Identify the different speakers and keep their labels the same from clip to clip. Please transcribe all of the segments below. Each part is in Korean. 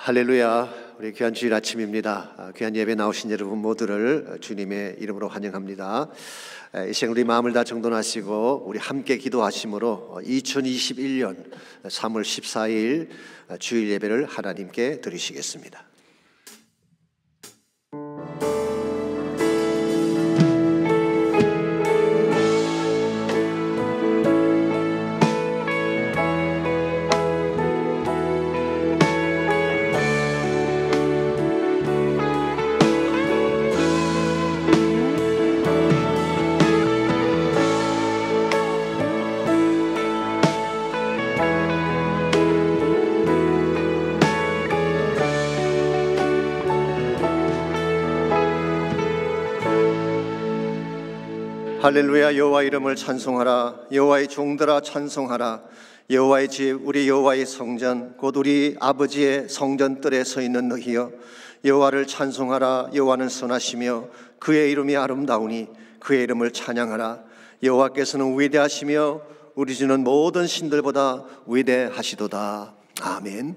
Speaker 1: 할렐루야. 우리 귀한 주일 아침입니다. 귀한 예배 나오신 여러분 모두를 주님의 이름으로 환영합니다. 이 시간 우리 마음을 다 정돈하시고 우리 함께 기도하심으로 2021년 3월 14일 주일 예배를 하나님께 드리시겠습니다. 할렐루야. 여호와 이름을 찬송하라. 여호와의 종들아 찬송하라. 여호와의 집 우리 여호와의 성전 곧 우리 아버지의 성전뜰에 서 있는 너희여, 여호와를 찬송하라. 여호와는 선하시며 그의 이름이 아름다우니 그의 이름을 찬양하라. 여호와께서는 위대하시며 우리 주는 모든 신들보다 위대하시도다. 아멘.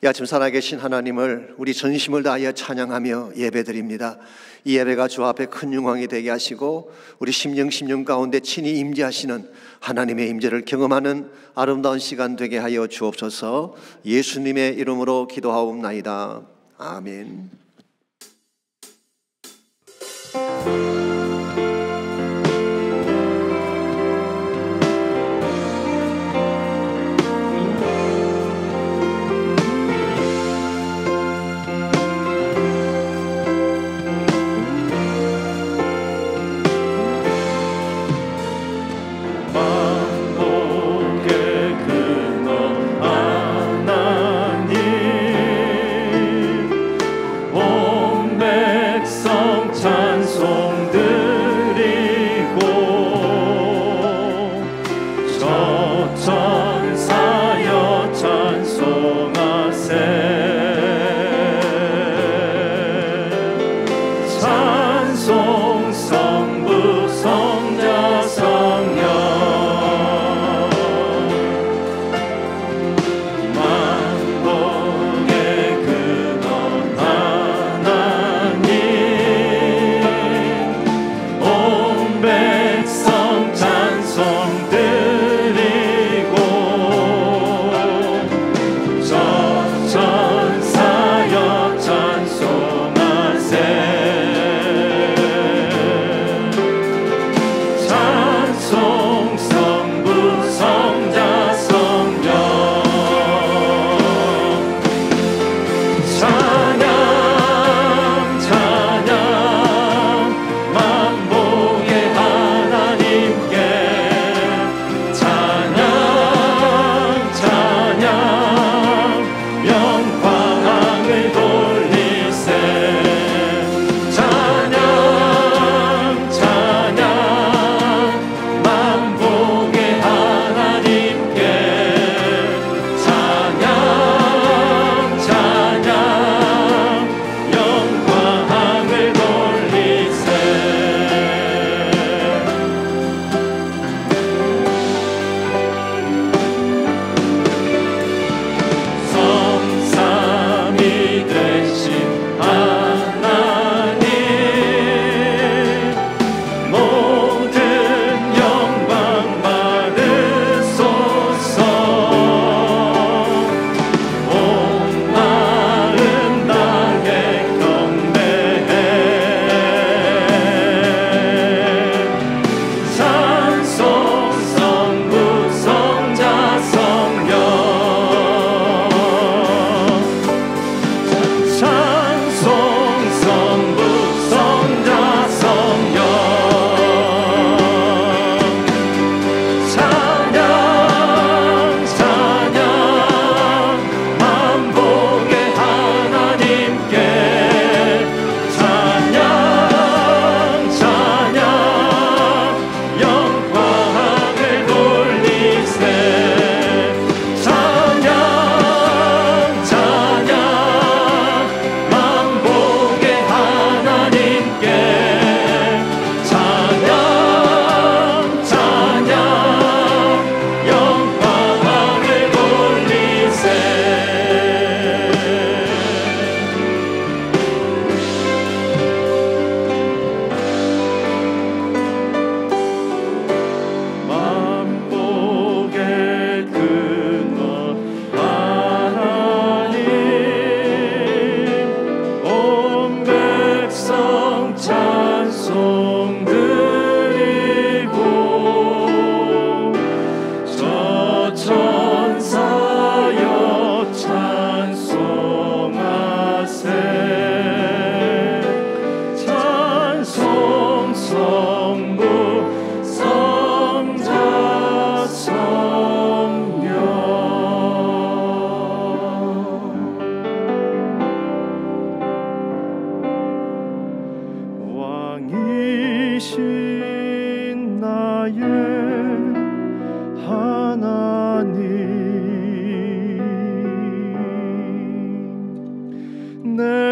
Speaker 1: 이 아침 살아계신 하나님을 우리 전심을 다하여 찬양하며 예배드립니다. 이 예배가 주 앞에 큰 영광이 되게 하시고 우리 심령 가운데 친히 임재하시는 하나님의 임재를 경험하는 아름다운 시간 되게 하여 주옵소서. 예수님의 이름으로 기도하옵나이다. 아멘.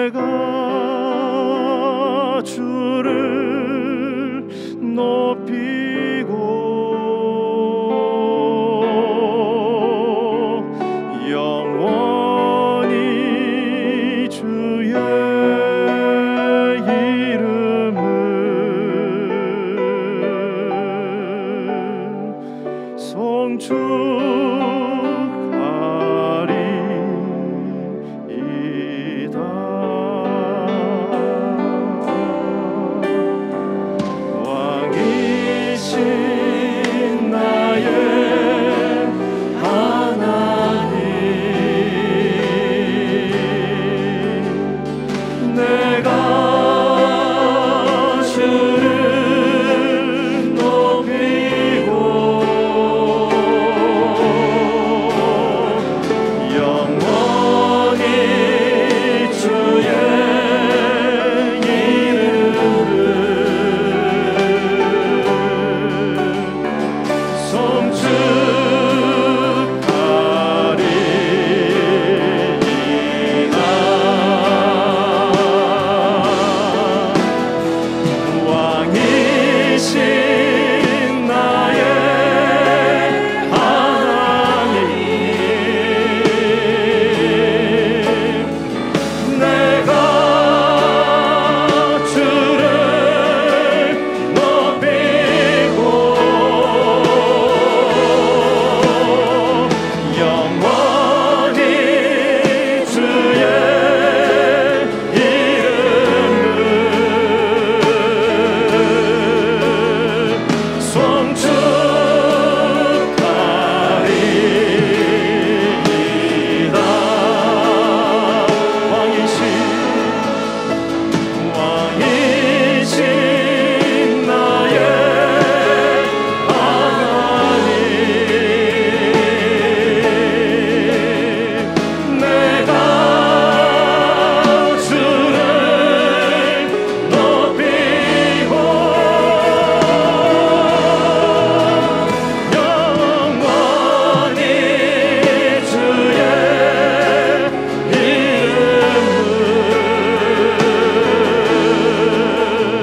Speaker 2: 내가 주를 높이고 영원히 주의 이름을 송축하리이다. 왕이신 나의 하나님, 내가 주를 높이고 영원히 주의 이름을 왕이신 나의 하나님,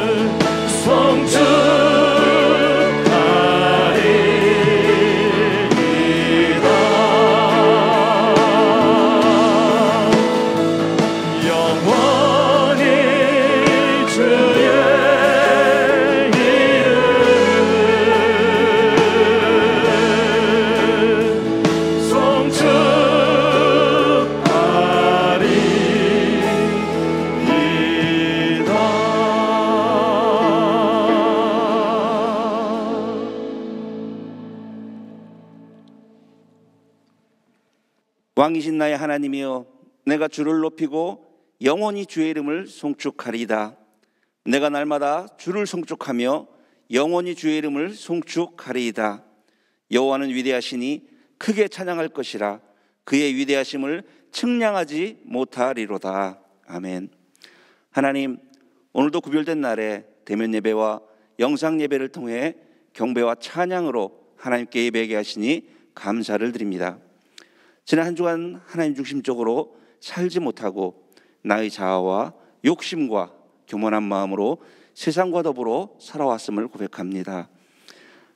Speaker 2: 내가 주를 높이고 영원히 주의 송축하리이다. 왕이신 나의 하나님, 내가 주를 높이고 영원히 주의 이름을 송축하리이다. 영원히 주의 이름을
Speaker 3: 왕이신 나의 하나님이여, 내가 주를 높이고 영원히 주의 이름을 송축하리이다. 내가 날마다 주를 송축하며 영원히 주의 이름을 송축하리이다. 여호와는 위대하시니 크게 찬양할 것이라. 그의 위대하심을 측량하지 못하리로다. 아멘. 하나님, 오늘도 구별된 날에 대면 예배와 영상 예배를 통해 경배와 찬양으로 하나님께 예배하게 하시니 감사를 드립니다. 지난 한 주간 하나님 중심적으로 살지 못하고 나의 자아와 욕심과 교만한 마음으로 세상과 더불어 살아왔음을 고백합니다.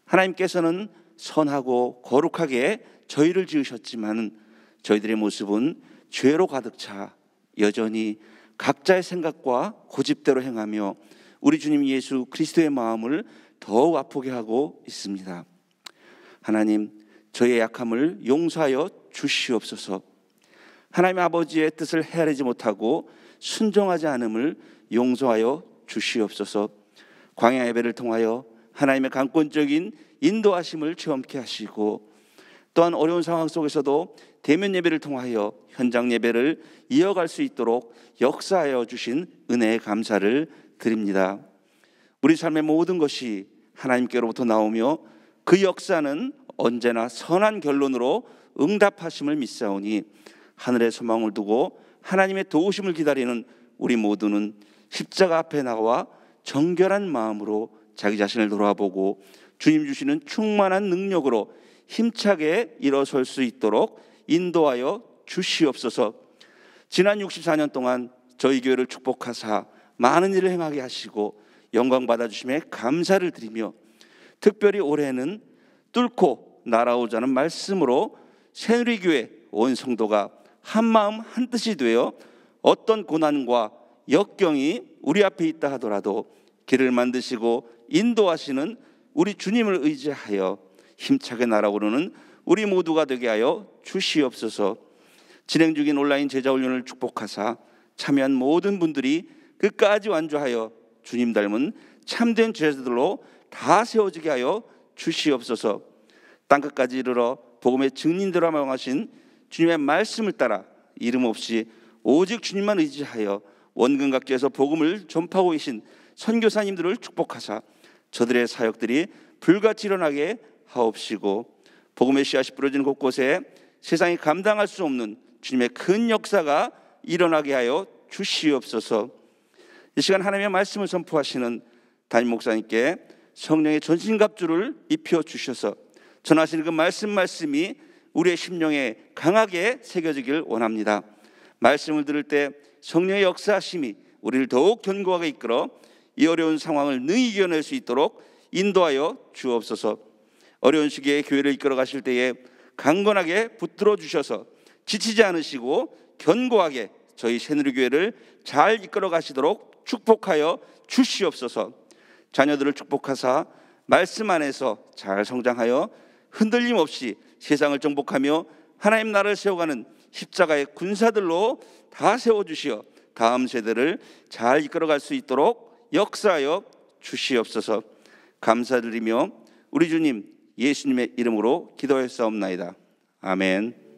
Speaker 3: 하나님께서는 선하고 거룩하게 저희를 지으셨지만 저희들의 모습은 죄로 가득 차 여전히 각자의 생각과 고집대로 행하며 우리 주님 예수 그리스도의 마음을 더욱 아프게 하고 있습니다. 하나님, 저희의 약함을 용서하여 주시옵소서. 하나님 아버지의 뜻을 헤아리지 못하고 순종하지 않음을 용서하여 주시옵소서. 광야 예배를 통하여 하나님의 강권적인 인도하심을 체험케 하시고, 또한 어려운 상황 속에서도 대면 예배를 통하여 현장 예배를 이어갈 수 있도록 역사하여 주신 은혜에 감사를 드립니다. 우리 삶의 모든 것이 하나님께로부터 나오며 그 역사는 언제나 선한 결론으로 응답하심을 믿사오니, 하늘의 소망을 두고 하나님의 도우심을 기다리는 우리 모두는 십자가 앞에 나와 정결한 마음으로 자기 자신을 돌아보고 주님 주시는 충만한 능력으로 힘차게 일어설 수 있도록 인도하여 주시옵소서. 지난 64년 동안 저희 교회를 축복하사 많은 일을 행하게 하시고 영광 받아주심에 감사를 드리며, 특별히 올해는 뚫고 날아오자는 말씀으로 새누리교회 온 성도가 한마음 한뜻이 되어 어떤 고난과 역경이 우리 앞에 있다 하더라도 길을 만드시고 인도하시는 우리 주님을 의지하여 힘차게 날아오르는 우리 모두가 되게 하여 주시옵소서. 진행 중인 온라인 제자훈련을 축복하사 참여한 모든 분들이 끝까지 완주하여 주님 닮은 참된 제자들로 다 세워지게 하여 주시옵소서. 땅끝까지 이르러 복음의 증인들로 명하신 주님의 말씀을 따라 이름 없이 오직 주님만 의지하여 원근각지에서 복음을 전파하고 계신 선교사님들을 축복하사 저들의 사역들이 불같이 일어나게 하옵시고, 복음의 씨앗이 뿌려지는 곳곳에 세상이 감당할 수 없는 주님의 큰 역사가 일어나게 하여 주시옵소서. 이 시간 하나님의 말씀을 선포하시는 담임 목사님께 성령의 전신갑주를 입혀 주셔서 전하시는 그 말씀이 우리의 심령에 강하게 새겨지길 원합니다. 말씀을 들을 때 성령의 역사하심이 우리를 더욱 견고하게 이끌어 이 어려운 상황을 능히 이겨낼 수 있도록 인도하여 주옵소서. 어려운 시기에 교회를 이끌어 가실 때에 강건하게 붙들어 주셔서 지치지 않으시고 견고하게 저희 새누리교회를 잘 이끌어 가시도록 축복하여 주시옵소서. 자녀들을 축복하사 말씀 안에서 잘 성장하여 흔들림 없이 세상을 정복하며 하나님 나라를 세워가는 십자가의 군사들로 다 세워주시어 다음 세대를 잘 이끌어갈 수 있도록 역사하여 주시옵소서. 감사드리며 우리 주님 예수님의 이름으로 기도하였사옵나이다. 아멘.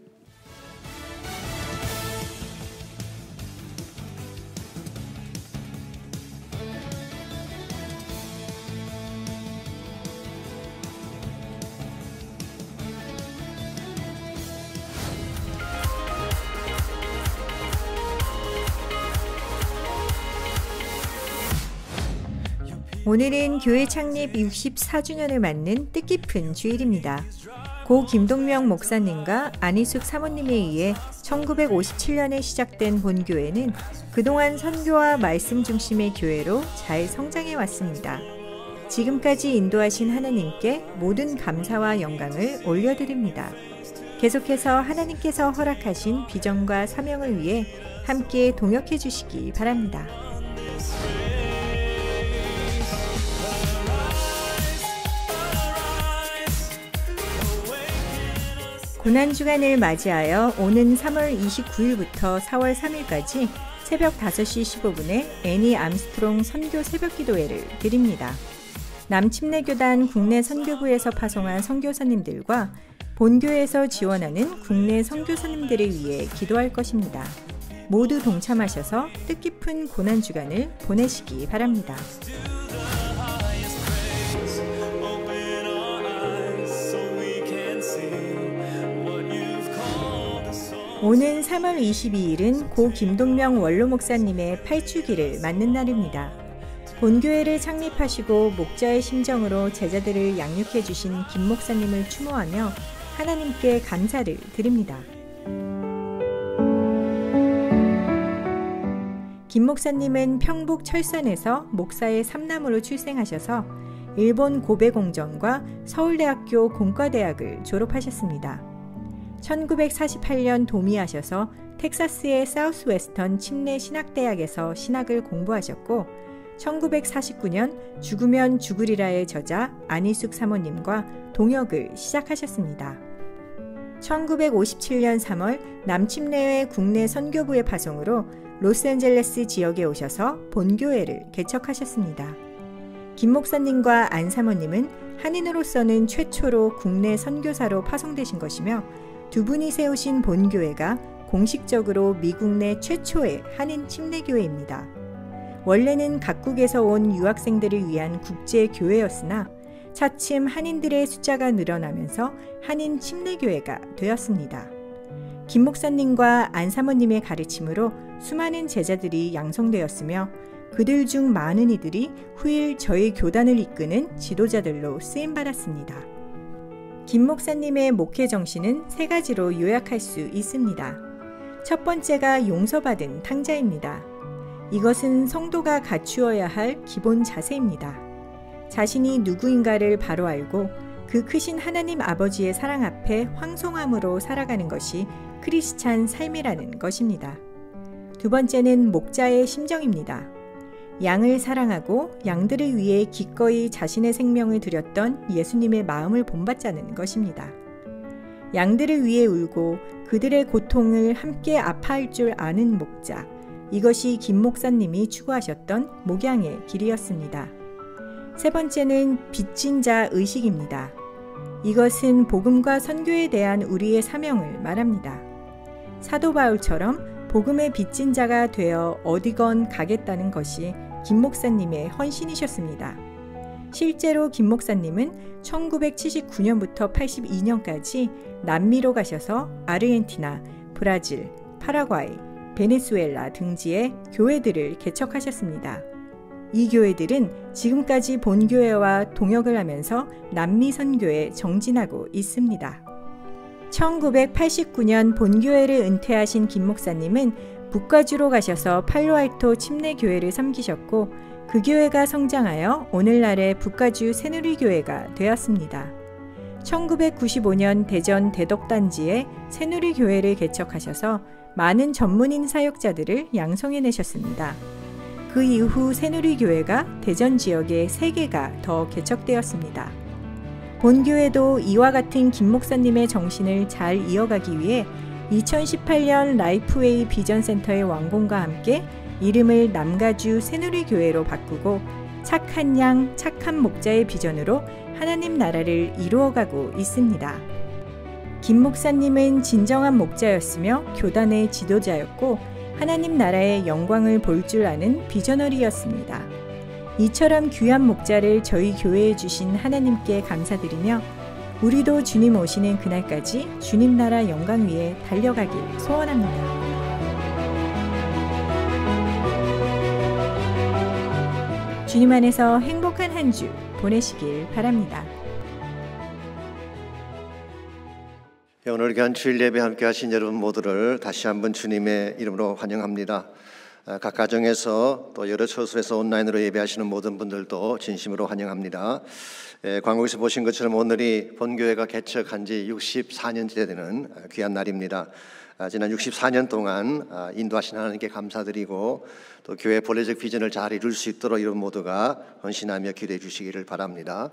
Speaker 4: 오늘은 교회 창립 64주년을 맞는 뜻깊은 주일입니다. 고 김동명 목사님과 안희숙 사모님에 의해 1957년에 시작된 본교회는 그동안 선교와 말씀 중심의 교회로 잘 성장해 왔습니다. 지금까지 인도하신 하나님께 모든 감사와 영광을 올려드립니다. 계속해서 하나님께서 허락하신 비전과 사명을 위해 함께 동역해 주시기 바랍니다. 고난주간을 맞이하여 오는 3월 29일부터 4월 3일까지 새벽 5시 15분에 애니 암스트롱 선교 새벽기도회를 드립니다. 남침례교단 국내 선교부에서 파송한 선교사님들과 본교에서 지원하는 국내 선교사님들을 위해 기도할 것입니다. 모두 동참하셔서 뜻깊은 고난주간을 보내시기 바랍니다. 오는 3월 22일은 고 김동명 원로 목사님의 8주기를 맞는 날입니다. 본교회를 창립하시고 목자의 심정으로 제자들을 양육해 주신 김 목사님을 추모하며 하나님께 감사를 드립니다. 김 목사님은 평북 철산에서 목사의 삼남으로 출생하셔서 일본 고베 공정과 서울대학교 공과대학을 졸업하셨습니다. 1948년 도미하셔서 텍사스의 사우스웨스턴 침례 신학대학에서 신학을 공부하셨고 1949년 죽으면 죽으리라의 저자 안희숙 사모님과 동역을 시작하셨습니다. 1957년 3월 남침례회 국내 선교부의 파송으로 로스앤젤레스 지역에 오셔서 본교회를 개척하셨습니다. 김 목사님과 안 사모님은 한인으로서는 최초로 국내 선교사로 파송되신 것이며 두 분이 세우신 본교회가 공식적으로 미국 내 최초의 한인 침례교회입니다. 원래는 각국에서 온 유학생들을 위한 국제교회였으나 차츰 한인들의 숫자가 늘어나면서 한인 침례교회가 되었습니다. 김 목사님과 안 사모님의 가르침으로 수많은 제자들이 양성되었으며 그들 중 많은 이들이 후일 저희 교단을 이끄는 지도자들로 쓰임받았습니다. 김 목사님의 목회 정신은 3가지로 요약할 수 있습니다. 첫 번째가 용서받은 탕자입니다. 이것은 성도가 갖추어야 할 기본 자세입니다. 자신이 누구인가를 바로 알고 그 크신 하나님 아버지의 사랑 앞에 황송함으로 살아가는 것이 크리스찬 삶이라는 것입니다. 두 번째는 목자의 심정입니다. 양을 사랑하고 양들을 위해 기꺼이 자신의 생명을 드렸던 예수님의 마음을 본받자는 것입니다. 양들을 위해 울고 그들의 고통을 함께 아파할 줄 아는 목자, 이것이 김 목사님이 추구하셨던 목양의 길이었습니다. 세 번째는 빚진 자 의식입니다. 이것은 복음과 선교에 대한 우리의 사명을 말합니다. 사도 바울처럼 복음의 빚진 자가 되어 어디건 가겠다는 것이 김 목사님의 헌신이셨습니다. 실제로 김 목사님은 1979년부터 82년까지 남미로 가셔서 아르헨티나, 브라질, 파라과이, 베네수엘라 등지의 교회들을 개척하셨습니다. 이 교회들은 지금까지 본교회와 동역을 하면서 남미 선교에 정진하고 있습니다. 1989년 본교회를 은퇴하신 김 목사님은 북가주로 가셔서 팔로알토 침례교회를 섬기셨고 그 교회가 성장하여 오늘날의 북가주 새누리교회가 되었습니다. 1995년 대전 대덕단지에 새누리교회를 개척하셔서 많은 전문인 사역자들을 양성해내셨습니다. 그 이후 새누리교회가 대전 지역에 3개가 더 개척되었습니다. 본교회도 이와 같은 김 목사님의 정신을 잘 이어가기 위해 2018년 라이프웨이 비전센터의 완공과 함께 이름을 남가주 새누리교회로 바꾸고 착한 양, 착한 목자의 비전으로 하나님 나라를 이루어가고 있습니다. 김 목사님은 진정한 목자였으며 교단의 지도자였고 하나님 나라의 영광을 볼 줄 아는 비저너리였습니다. 이처럼 귀한 목자를 저희 교회에 주신 하나님께 감사드리며 우리도 주님 오시는 그날까지 주님 나라 영광 위에 달려가길 소원합니다. 주님 안에서 행복한 한 주 보내시길 바랍니다.
Speaker 1: 오늘 귀한 주일 예배 함께 하신 여러분 모두를 다시 한번 주님의 이름으로 환영합니다. 각 가정에서 또 여러 처소에서 온라인으로 예배하시는 모든 분들도 진심으로 환영합니다. 광고에서 보신 것처럼 오늘이 본교회가 개척한 지 64년째 되는 귀한 날입니다. 지난 64년 동안 인도하신 하나님께 감사드리고 또 교회 본래적 비전을 잘 이룰 수 있도록 이런 모두가 헌신하며 기도해 주시기를 바랍니다.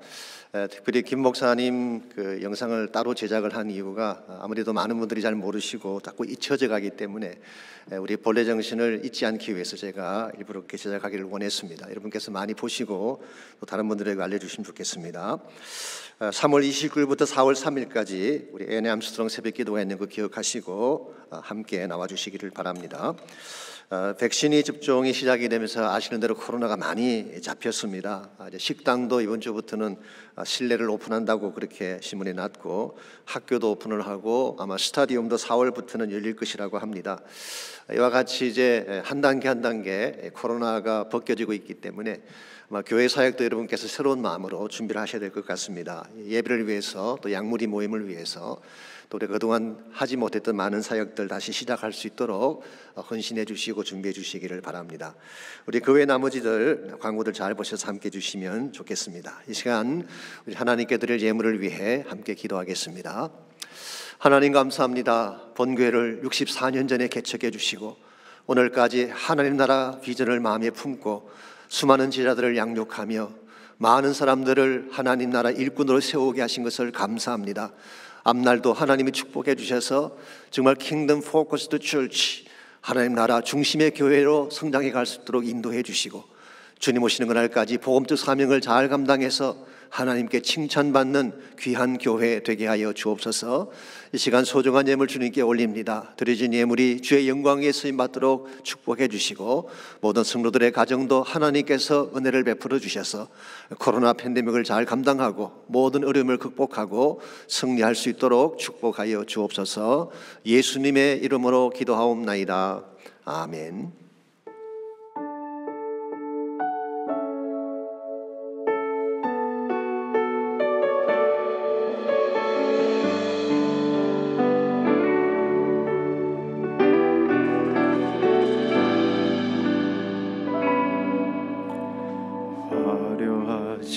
Speaker 1: 특별히 김 목사님 그 영상을 따로 제작을 한 이유가 아무래도 많은 분들이 잘 모르시고 자꾸 잊혀져 가기 때문에 우리 본래 정신을 잊지 않기 위해서 제가 일부러 이렇게 제작하기를 원했습니다. 여러분께서 많이 보시고 또 다른 분들에게 알려주시면 좋겠습니다. 3월 29일부터 4월 3일까지 우리 앤 암스트롱 새벽 기도가 있는 거 기억하시고 함께 나와주시기를 바랍니다. 백신이 접종이 시작이 되면서 아시는 대로 코로나가 많이 잡혔습니다. 이제 식당도 이번 주부터는 실내를 오픈한다고 그렇게 신문에 났고 학교도 오픈을 하고 아마 스타디움도 4월부터는 열릴 것이라고 합니다. 이와 같이 이제 한 단계 한 단계 코로나가 벗겨지고 있기 때문에 아마 교회 사역도 여러분께서 새로운 마음으로 준비를 하셔야 될 것 같습니다. 예배를 위해서 또 양무리 모임을 위해서 또 우리가 그동안 하지 못했던 많은 사역들 다시 시작할 수 있도록 헌신해 주시고 준비해 주시기를 바랍니다. 우리 그 외 나머지들 광고들 잘 보셔서 함께 해주시면 좋겠습니다. 이 시간 우리 하나님께 드릴 예물을 위해 함께 기도하겠습니다. 하나님 감사합니다. 본교회를 64년 전에 개척해 주시고 오늘까지 하나님 나라 비전을 마음에 품고 수많은 제자들을 양육하며 많은 사람들을 하나님 나라 일꾼으로 세우게 하신 것을 감사합니다. 앞날도 하나님이 축복해 주셔서 정말 킹덤 포커스드 처치, 하나님 나라 중심의 교회로 성장해 갈 수 있도록 인도해 주시고 주님 오시는 그날까지 복음적 사명을 잘 감당해서 하나님께 칭찬받는 귀한 교회 되게 하여 주옵소서. 이 시간 소중한 예물 주님께 올립니다. 드려진 예물이 주의 영광 위에 쓰임받도록 축복해 주시고 모든 성도들의 가정도 하나님께서 은혜를 베풀어 주셔서 코로나 팬데믹을 잘 감당하고 모든 어려움을 극복하고 승리할 수 있도록 축복하여 주옵소서. 예수님의 이름으로 기도하옵나이다. 아멘.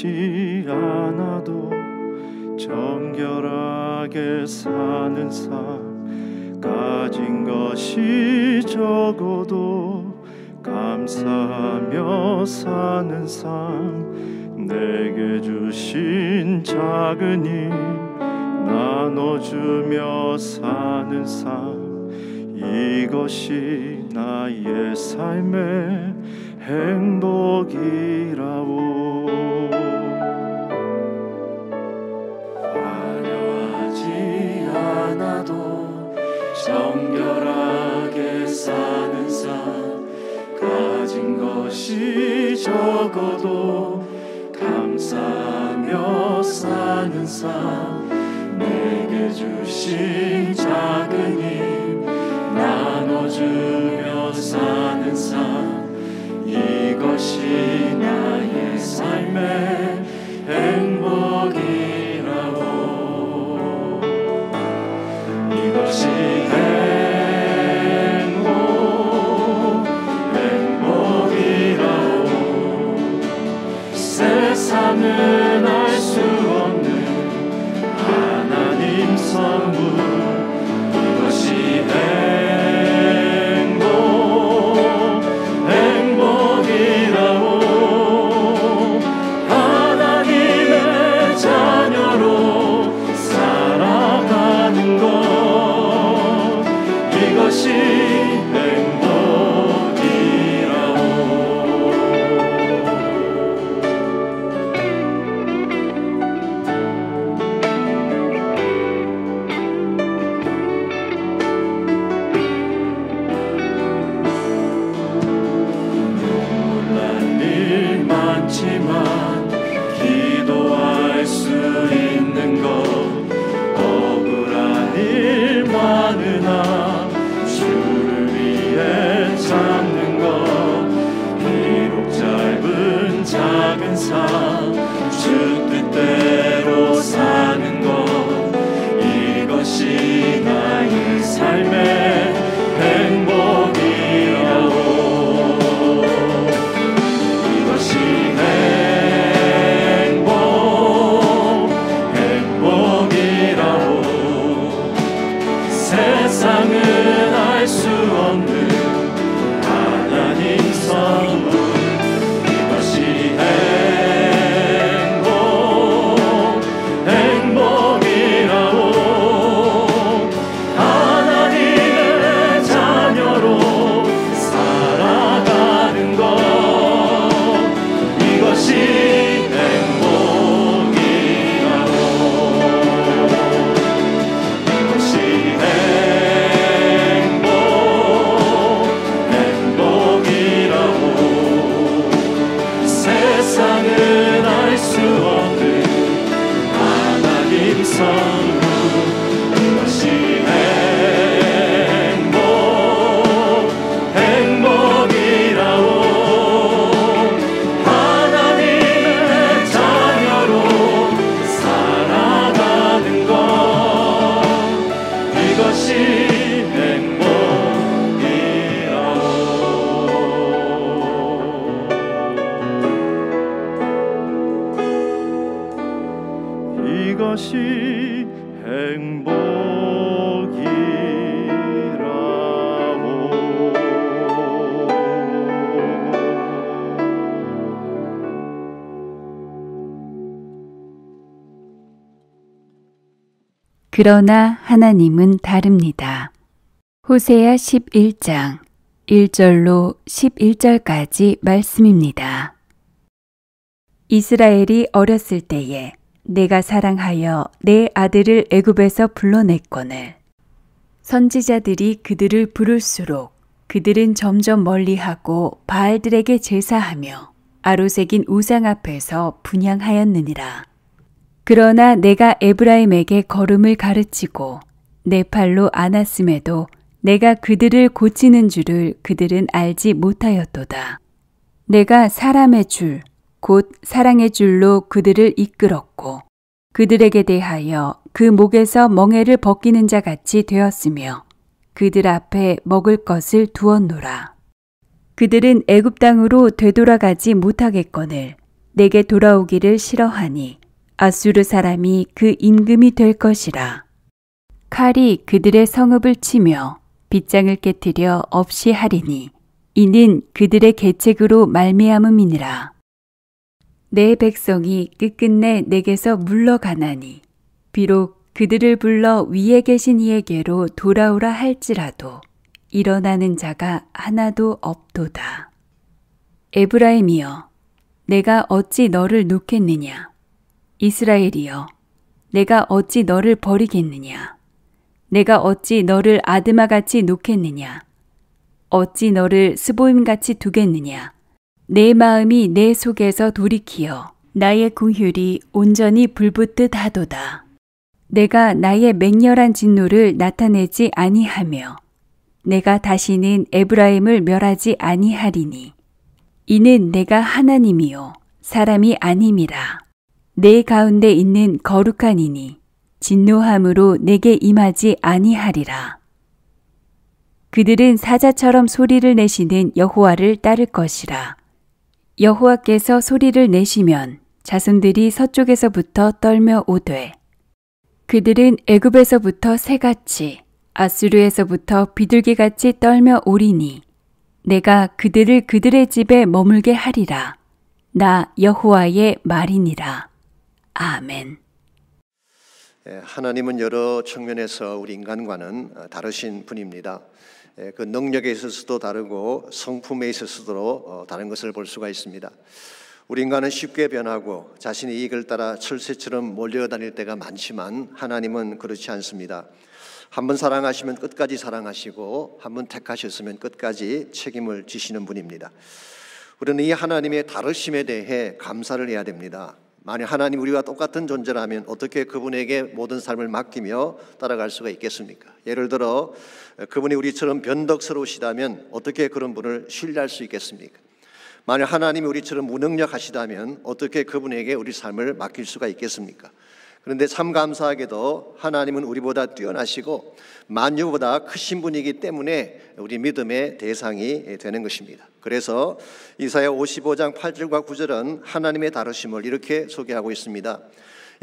Speaker 2: 화려하지 않아도 정결하게 사는 삶, 가진 것이 적어도 감사하며 사는 삶, 내게 주신 작은 힘 나눠주며 사는 삶, 이것이 나의 삶의 행복이라오. 화려하지 않아도 정결하게 사는 삶, 가진 것이 적어도 감사하며 사는 삶, 내게 주신 작은 힘 나눠주며 사는 삶, 이것이 나의 삶의 행복이라고. 이것이 행복이라고. 세상은 알 수 없는 하나님 선물, 이것이 행복이라고. 하나님의 자녀로 살아가는 것, 이것이 행복이라고. 많지만 기도할 수 있는 것, 억울한 일 많으나 주를 위해 참는 것, 비록 짧은 작은 삶 주 뜻대로 사는 것, 이것이 나의 삶의 행복이라고. 세상은 알 수 없는 하나님 선물, 이것이 행복이라고. 하나님의 자녀로 살아가는 것, 이것이 행복이라고. 이것이 세상은 알 수 없는 하나님 선물, 이것이 행복이라고. 하나님의 자녀로 살아가는 것, 이것이 이것이
Speaker 5: 그러나 하나님은 다릅니다. 호세아 11장 1절로 11절까지 말씀입니다. 이스라엘이 어렸을 때에 내가 사랑하여 내 아들을 애굽에서 불러냈거늘. 선지자들이 그들을 부를수록 그들은 점점 멀리하고 바알들에게 제사하며 아로새긴 우상 앞에서 분향하였느니라. 그러나 내가 에브라임에게 걸음을 가르치고 내 팔로 안았음에도 내가 그들을 고치는 줄을 그들은 알지 못하였도다. 내가 사람의 줄, 곧 사랑의 줄로 그들을 이끌었고 그들에게 대하여 그 목에서 멍에를 벗기는 자 같이 되었으며 그들 앞에 먹을 것을 두었노라. 그들은 애굽 땅으로 되돌아가지 못하겠거늘 내게 돌아오기를 싫어하니 아수르 사람이 그 임금이 될 것이라. 칼이 그들의 성읍을 치며 빗장을 깨뜨려 없이 하리니 이는 그들의 계책으로 말미암음이니라. 내 백성이 끝끝내 내게서 물러가나니 비록 그들을 불러 위에 계신 이에게로 돌아오라 할지라도 일어나는 자가 하나도 없도다. 에브라임이여, 내가 어찌 너를 놓겠느냐? 이스라엘이여, 내가 어찌 너를 버리겠느냐? 내가 어찌 너를 아드마같이 놓겠느냐? 어찌 너를 스보임같이 두겠느냐? 내 마음이 내 속에서 돌이키어 나의 궁휼이 온전히 불붙듯 하도다. 내가 나의 맹렬한 진노를 나타내지 아니하며 내가 다시는 에브라임을 멸하지 아니하리니 이는 내가 하나님이요 사람이 아님이라. 내 가운데 있는 거룩한 이니 진노함으로 내게 임하지 아니하리라. 그들은 사자처럼 소리를 내시는 여호와를 따를 것이라. 여호와께서 소리를 내시면 자손들이 서쪽에서부터 떨며 오되 그들은 애굽에서부터 새같이 아수르에서부터 비둘기같이 떨며 오리니 내가 그들을 그들의 집에 머물게 하리라. 나 여호와의 말이니라. 아멘.
Speaker 1: 하나님은 여러 측면에서 우리 인간과는 다르신 분입니다. 그 능력에 있어서도 다르고 성품에 있어서도 다른 것을 볼 수가 있습니다. 우리 인간은 쉽게 변하고 자신의 이익을 따라 철새처럼 몰려다닐 때가 많지만 하나님은 그렇지 않습니다. 한번 사랑하시면 끝까지 사랑하시고 한번 택하셨으면 끝까지 책임을 지시는 분입니다. 우리는 이 하나님의 다르심에 대해 감사를 해야 됩니다. 만약 하나님 우리와 똑같은 존재라면 어떻게 그분에게 모든 삶을 맡기며 따라갈 수가 있겠습니까? 예를 들어 그분이 우리처럼 변덕스러우시다면 어떻게 그런 분을 신뢰할 수 있겠습니까? 만약 하나님이 우리처럼 무능력하시다면 어떻게 그분에게 우리 삶을 맡길 수가 있겠습니까? 그런데 참 감사하게도 하나님은 우리보다 뛰어나시고 만유보다 크신 분이기 때문에 우리 믿음의 대상이 되는 것입니다. 그래서 이사야 55장 8절과 9절은 하나님의 다르심을 이렇게 소개하고 있습니다.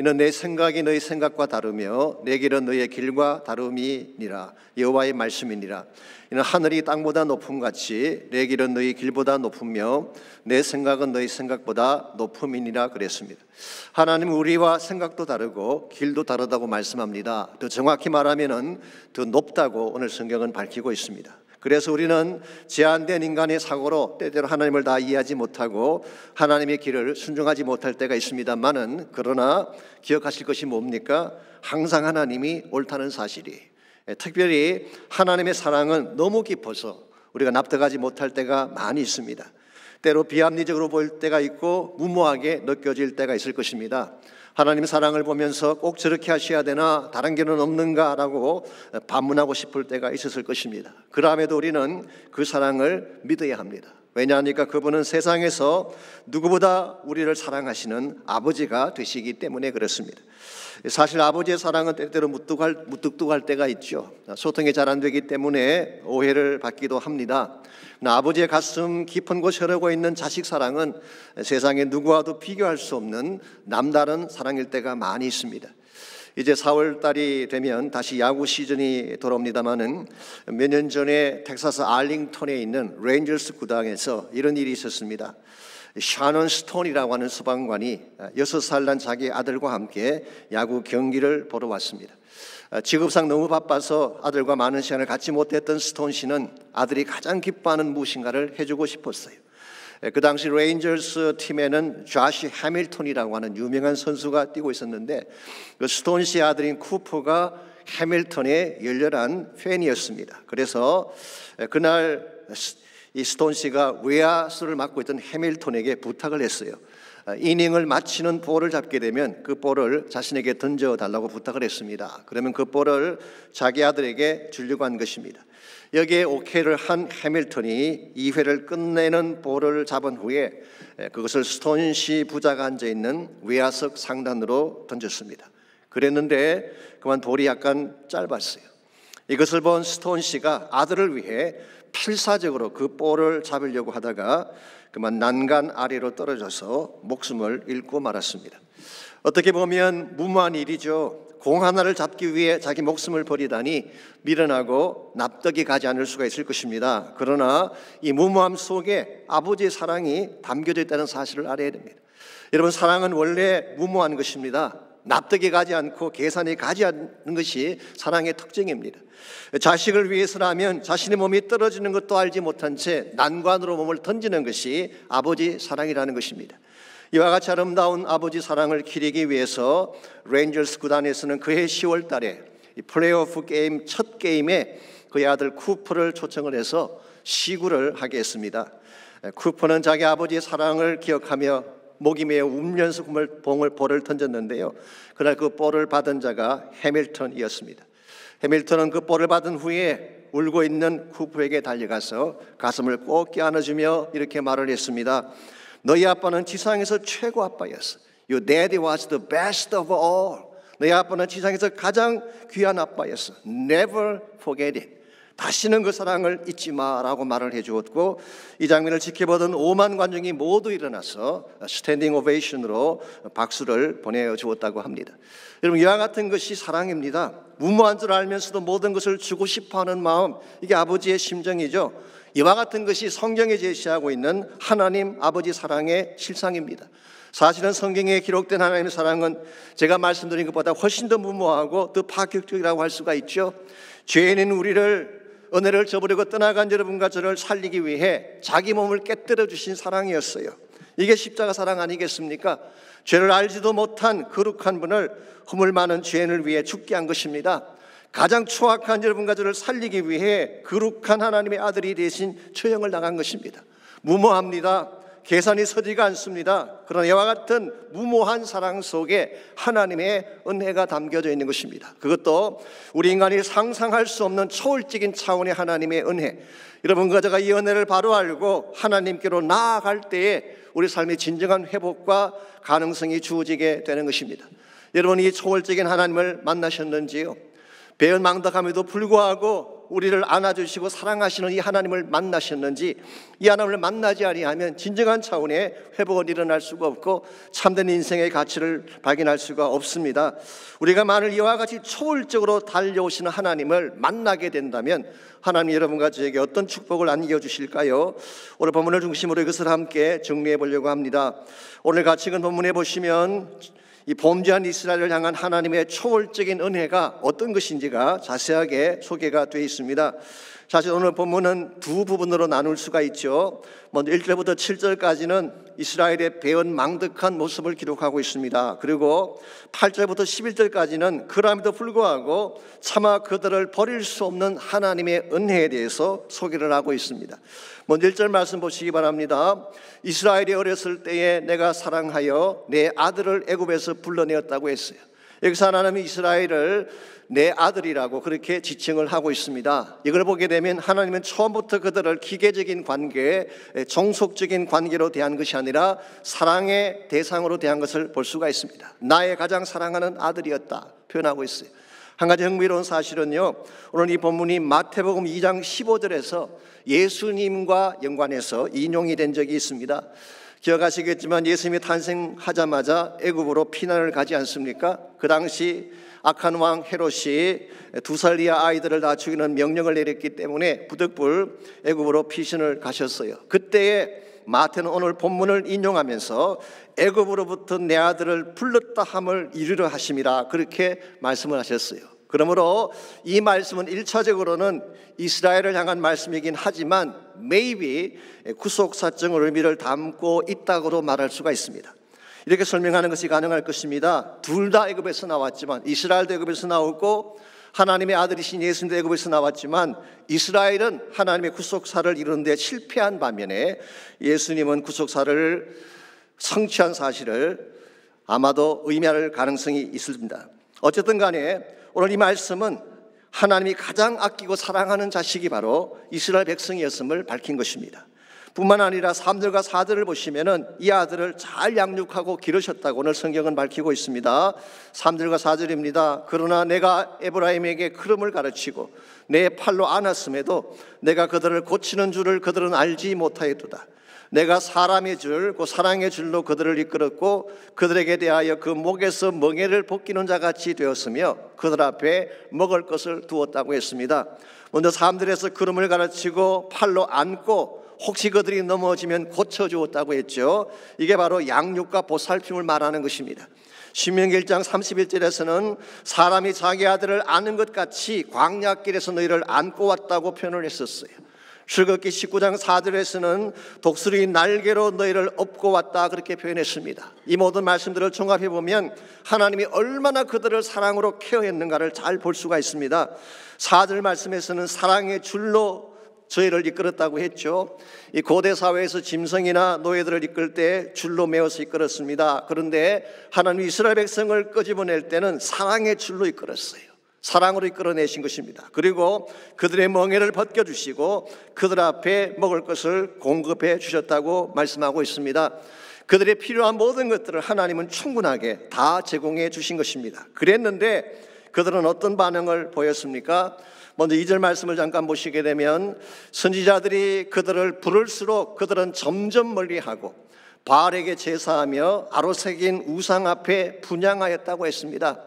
Speaker 1: 이는 내 생각이 너희 생각과 다르며 내 길은 너희의 길과 다름이니라. 여호와의 말씀이니라. 이는 하늘이 땅보다 높음같이 내 길은 너희 길보다 높으며 내 생각은 너희 생각보다 높음이니라 그랬습니다. 하나님은 우리와 생각도 다르고 길도 다르다고 말씀합니다. 더 정확히 말하면은 더 높다고 오늘 성경은 밝히고 있습니다. 그래서 우리는 제한된 인간의 사고로 때때로 하나님을 다 이해하지 못하고 하나님의 길을 순종하지 못할 때가 있습니다만은 그러나 기억하실 것이 뭡니까? 항상 하나님이 옳다는 사실이, 특별히 하나님의 사랑은 너무 깊어서 우리가 납득하지 못할 때가 많이 있습니다. 때로 비합리적으로 보일 때가 있고 무모하게 느껴질 때가 있을 것입니다. 하나님 사랑을 보면서 꼭 저렇게 하셔야 되나 다른 길은 없는가라고 반문하고 싶을 때가 있었을 것입니다. 그럼에도 우리는 그 사랑을 믿어야 합니다. 왜냐하니까 그분은 세상에서 누구보다 우리를 사랑하시는 아버지가 되시기 때문에 그렇습니다. 사실 아버지의 사랑은 때때로 무뚝뚝할 때가 있죠. 소통이 잘 안 되기 때문에 오해를 받기도 합니다. 아버지의 가슴 깊은 곳에 흐르고 있는 자식 사랑은 세상에 누구와도 비교할 수 없는 남다른 사랑일 때가 많이 있습니다. 이제 4월 달이 되면 다시 야구 시즌이 돌아옵니다마는 몇 년 전에 텍사스 알링턴에 있는 레인저스 구단에서 이런 일이 있었습니다. 샤넌 스톤이라고 하는 소방관이 6살 난 자기 아들과 함께 야구 경기를 보러 왔습니다. 직업상 너무 바빠서 아들과 많은 시간을 갖지 못했던 스톤 씨는 아들이 가장 기뻐하는 무엇인가를 해주고 싶었어요. 그 당시 레인저스 팀에는 조시 해밀턴이라고 하는 유명한 선수가 뛰고 있었는데 그 스톤 씨의 아들인 쿠퍼가 해밀턴의 열렬한 팬이었습니다. 그래서 그날 이 스톤 씨가 외야수를 맡고 있던 해밀턴에게 부탁을 했어요. 이닝을 마치는 볼을 잡게 되면 그 볼을 자신에게 던져달라고 부탁을 했습니다. 그러면 그 볼을 자기 아들에게 주려고 한 것입니다. 여기에 오케이를 한 해밀턴이 2회를 끝내는 볼을 잡은 후에 그것을 스톤 씨 부자가 앉아있는 외야석 상단으로 던졌습니다. 그랬는데 그만 볼이 약간 짧았어요. 이것을 본 스톤 씨가 아들을 위해 필사적으로 그 볼을 잡으려고 하다가 그만 난간 아래로 떨어져서 목숨을 잃고 말았습니다. 어떻게 보면 무모한 일이죠. 공 하나를 잡기 위해 자기 목숨을 버리다니 미련하고 납득이 가지 않을 수가 있을 것입니다. 그러나 이 무모함 속에 아버지의 사랑이 담겨져 있다는 사실을 알아야 됩니다. 여러분, 사랑은 원래 무모한 것입니다. 납득이 가지 않고 계산이 가지 않는 것이 사랑의 특징입니다. 자식을 위해서라면 자신의 몸이 떨어지는 것도 알지 못한 채 난관으로 몸을 던지는 것이 아버지 사랑이라는 것입니다. 이와 같이 아름다운 아버지 사랑을 기리기 위해서 레인저스 구단에서는 그해 10월 달에 이 플레이오프 게임 첫 게임에 그의 아들 쿠퍼를 초청을 해서 시구를 하게 했습니다. 쿠퍼는 자기 아버지의 사랑을 기억하며 목이 메어 울면서 볼을 던졌는데요. 그날 그 볼을 받은 자가 해밀턴이었습니다. 해밀턴은 그 볼을 받은 후에 울고 있는 쿠퍼에게 달려가서 가슴을 꼭 껴안아주며 이렇게 말을 했습니다. 너희 아빠는 지상에서 최고 아빠였어. Your daddy was the best of all. 너희 아빠는 지상에서 가장 귀한 아빠였어. Never forget it. 다시는 그 사랑을 잊지 마라고 말을 해주었고, 이 장면을 지켜보던 5만 관중이 모두 일어나서 스탠딩 오베이션으로 박수를 보내주었다고 합니다. 여러분, 이와 같은 것이 사랑입니다. 무모한 줄 알면서도 모든 것을 주고 싶어하는 마음, 이게 아버지의 심정이죠. 이와 같은 것이 성경에 제시하고 있는 하나님 아버지 사랑의 실상입니다. 사실은 성경에 기록된 하나님의 사랑은 제가 말씀드린 것보다 훨씬 더 무모하고 더 파격적이라고 할 수가 있죠. 죄인인 우리를, 은혜를 저버리고 떠나간 여러분과 저를 살리기 위해 자기 몸을 깨뜨려 주신 사랑이었어요. 이게 십자가 사랑 아니겠습니까? 죄를 알지도 못한 거룩한 분을 허물 많은 죄인을 위해 죽게 한 것입니다. 가장 추악한 여러분과 저를 살리기 위해 거룩한 하나님의 아들이 대신 처형을 당한 것입니다. 무모합니다. 계산이 서지가 않습니다. 그러나 이와 같은 무모한 사랑 속에 하나님의 은혜가 담겨져 있는 것입니다. 그것도 우리 인간이 상상할 수 없는 초월적인 차원의 하나님의 은혜. 여러분과 제가 이 은혜를 바로 알고 하나님께로 나아갈 때에 우리 삶의 진정한 회복과 가능성이 주어지게 되는 것입니다. 여러분, 이 초월적인 하나님을 만나셨는지요? 배은망덕함에도 불구하고 우리를 안아주시고 사랑하시는 이 하나님을 만나셨는지, 이 하나님을 만나지 아니하면 진정한 차원의 회복은 일어날 수가 없고 참된 인생의 가치를 발견할 수가 없습니다. 우리가 만일 이와 같이 초월적으로 달려오시는 하나님을 만나게 된다면 하나님 여러분과 저에게 어떤 축복을 안겨주실까요? 오늘 본문을 중심으로 이것을 함께 정리해 보려고 합니다. 오늘 같이 읽은 본문에 보시면 이 범죄한 이스라엘을 향한 하나님의 초월적인 은혜가 어떤 것인지가 자세하게 소개가 되어 있습니다. 사실 오늘 본문은 두 부분으로 나눌 수가 있죠. 먼저 1절부터 7절까지는 이스라엘의 배은망덕한 모습을 기록하고 있습니다. 그리고 8절부터 11절까지는 그럼에도 불구하고 차마 그들을 버릴 수 없는 하나님의 은혜에 대해서 소개를 하고 있습니다. 먼저 1절 말씀 보시기 바랍니다. 이스라엘이 어렸을 때에 내가 사랑하여 내 아들을 애굽에서 불러내었다고 했어요. 여기서 하나님이 이스라엘을 내 아들이라고 그렇게 지칭을 하고 있습니다. 이걸 보게 되면 하나님은 처음부터 그들을 기계적인 관계, 종속적인 관계로 대한 것이 아니라 사랑의 대상으로 대한 것을 볼 수가 있습니다. 나의 가장 사랑하는 아들이었다 표현하고 있어요. 한 가지 흥미로운 사실은요, 오늘 이 본문이 마태복음 2장 15절에서 예수님과 연관해서 인용이 된 적이 있습니다. 기억하시겠지만 예수님이 탄생하자마자 애굽으로 피난을 가지 않습니까? 그 당시 악한 왕 헤롯이 2살 이하 아이들을 다 죽이는 명령을 내렸기 때문에 부득불 애굽으로 피신을 가셨어요. 그때에 마태는 오늘 본문을 인용하면서 애굽으로부터 내 아들을 불렀다 함을 이루려 하심이라 그렇게 말씀을 하셨어요. 그러므로 이 말씀은 1차적으로는 이스라엘을 향한 말씀이긴 하지만 maybe 구속사적인 의미를 담고 있다고도 말할 수가 있습니다. 이렇게 설명하는 것이 가능할 것입니다. 둘 다 애굽에서 나왔지만, 이스라엘도 애굽에서 나오고 하나님의 아들이신 예수님도 애굽에서 나왔지만 이스라엘은 하나님의 구속사를 이루는 데 실패한 반면에 예수님은 구속사를 성취한 사실을 아마도 의미할 가능성이 있습니다. 어쨌든 간에 오늘 이 말씀은 하나님이 가장 아끼고 사랑하는 자식이 바로 이스라엘 백성이었음을 밝힌 것입니다. 뿐만 아니라 3절과 4절을 보시면은 이 아들을 잘 양육하고 기르셨다고 오늘 성경은 밝히고 있습니다. 3절과 4절입니다. 그러나 내가 에브라임에게 걸음을 가르치고 내 팔로 안았음에도 내가 그들을 고치는 줄을 그들은 알지 못하였도다. 내가 사람의 줄, 그 사랑의 줄로 그들을 이끌었고 그들에게 대하여 그 목에서 멍에를 벗기는 자같이 되었으며 그들 앞에 먹을 것을 두었다고 했습니다. 먼저 3절에서 걸음을 가르치고 팔로 안고 혹시 그들이 넘어지면 고쳐주었다고 했죠. 이게 바로 양육과 보살핌을 말하는 것입니다. 신명기 1장 31절에서는 사람이 자기 아들을 아는 것 같이 광야길에서 너희를 안고 왔다고 표현을 했었어요. 출애굽기 19장 4절에서는 독수리 날개로 너희를 업고 왔다 그렇게 표현했습니다. 이 모든 말씀들을 종합해 보면 하나님이 얼마나 그들을 사랑으로 케어했는가를 잘 볼 수가 있습니다. 4절 말씀에서는 사랑의 줄로 저희를 이끌었다고 했죠. 이 고대 사회에서 짐승이나 노예들을 이끌 때 줄로 메어서 이끌었습니다. 그런데 하나님 이스라엘 백성을 끄집어낼 때는 사랑의 줄로 이끌었어요. 사랑으로 이끌어내신 것입니다. 그리고 그들의 멍에를 벗겨주시고 그들 앞에 먹을 것을 공급해 주셨다고 말씀하고 있습니다. 그들의 필요한 모든 것들을 하나님은 충분하게 다 제공해 주신 것입니다. 그랬는데 그들은 어떤 반응을 보였습니까? 먼저 2절 말씀을 잠깐 보시게 되면 선지자들이 그들을 부를수록 그들은 점점 멀리하고 바알에게 제사하며 아로새긴 우상 앞에 분향하였다고 했습니다.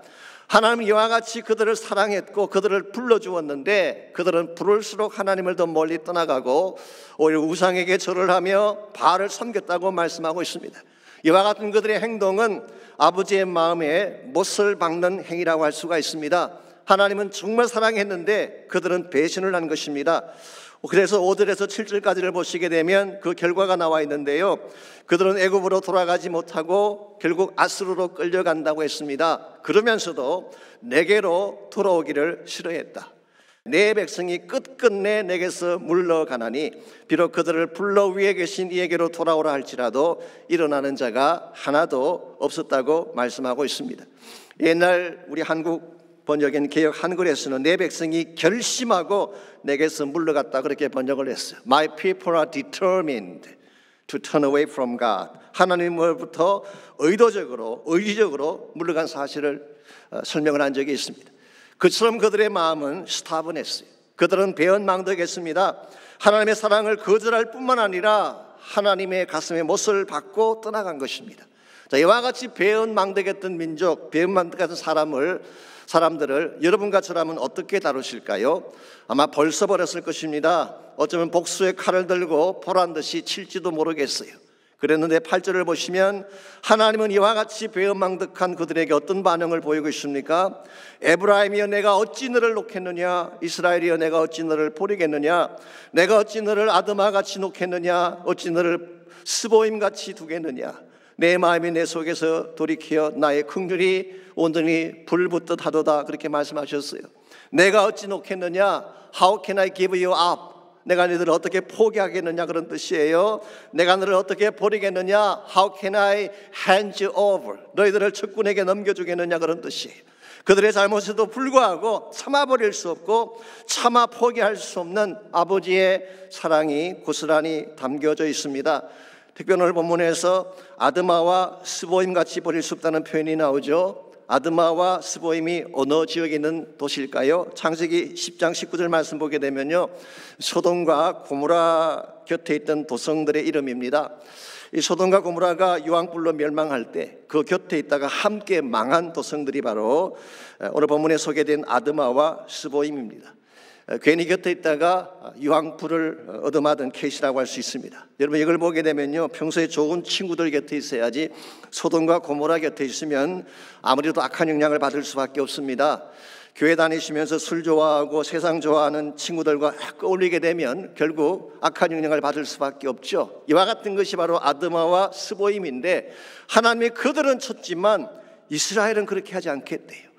Speaker 1: 하나님은 이와 같이 그들을 사랑했고 그들을 불러주었는데 그들은 부를수록 하나님을 더 멀리 떠나가고 오히려 우상에게 절을 하며 바알을 섬겼다고 말씀하고 있습니다. 이와 같은 그들의 행동은 아버지의 마음에 못을 박는 행위라고 할 수가 있습니다. 하나님은 정말 사랑했는데 그들은 배신을 한 것입니다. 그래서 5절에서 7절까지를 보시게 되면 그 결과가 나와 있는데요. 그들은 애굽으로 돌아가지 못하고 결국 아수르로 끌려간다고 했습니다. 그러면서도 내게로 돌아오기를 싫어했다. 내 백성이 끝끝내 내게서 물러가나니 비록 그들을 불러 위에 계신 이에게로 돌아오라 할지라도 일어나는 자가 하나도 없었다고 말씀하고 있습니다. 옛날 우리 한국 번역인 개역 한글에서는 내 백성이 결심하고 내게서 물러갔다 그렇게 번역을 했어요. My people are determined to turn away from God. 하나님으로부터 의지적으로 물러간 사실을 설명을 한 적이 있습니다. 그처럼 그들의 마음은 스타분했어요. 그들은 배은망덕했습니다. 하나님의 사랑을 거절할 뿐만 아니라 하나님의 가슴에 못을 박고 떠나간 것입니다. 자, 이와 같이 배은망덕했던 민족, 배은망덕했던 사람들을 여러분과 저라면 어떻게 다루실까요? 아마 벌써 버렸을 것입니다. 어쩌면 복수의 칼을 들고 보란듯이 칠지도 모르겠어요. 그랬는데 8절을 보시면 하나님은 이와 같이 배은망덕한 그들에게 어떤 반응을 보이고 있습니까? 에브라임이여 내가 어찌 너를 놓겠느냐? 이스라엘이여 내가 어찌 너를 버리겠느냐? 내가 어찌 너를 아드마같이 놓겠느냐? 어찌 너를 스보임같이 두겠느냐? 내 마음이 내 속에서 돌이켜 나의 긍휼이 온전히 불붙듯 하도다 그렇게 말씀하셨어요. 내가 어찌 놓겠느냐? How can I give you up? 내가 너희들을 어떻게 포기하겠느냐 그런 뜻이에요. 내가 너를 어떻게 버리겠느냐? How can I hand you over? 너희들을 적군에게 넘겨주겠느냐 그런 뜻이에요. 그들의 잘못에도 불구하고 참아버릴 수 없고 참아 포기할 수 없는 아버지의 사랑이 고스란히 담겨져 있습니다. 특별히 오늘 본문에서 아드마와 스보임 같이 버릴 수 없다는 표현이 나오죠. 아드마와 스보임이 어느 지역에 있는 도시일까요? 창세기 10장 19절 말씀 보게 되면요, 소돔과 고모라 곁에 있던 도성들의 이름입니다. 이 소돔과 고모라가 유황불로 멸망할 때 그 곁에 있다가 함께 망한 도성들이 바로 오늘 본문에 소개된 아드마와 스보임입니다. 괜히 곁에 있다가 유황불을 얻어맞은 케이스라고 할 수 있습니다. 여러분 이걸 보게 되면요, 평소에 좋은 친구들 곁에 있어야지 소돔과 고모라 곁에 있으면 아무래도 악한 영향을 받을 수밖에 없습니다. 교회 다니시면서 술 좋아하고 세상 좋아하는 친구들과 어울리게 되면 결국 악한 영향을 받을 수밖에 없죠. 이와 같은 것이 바로 아드마와 스보임인데 하나님이 그들은 쳤지만 이스라엘은 그렇게 하지 않겠대요.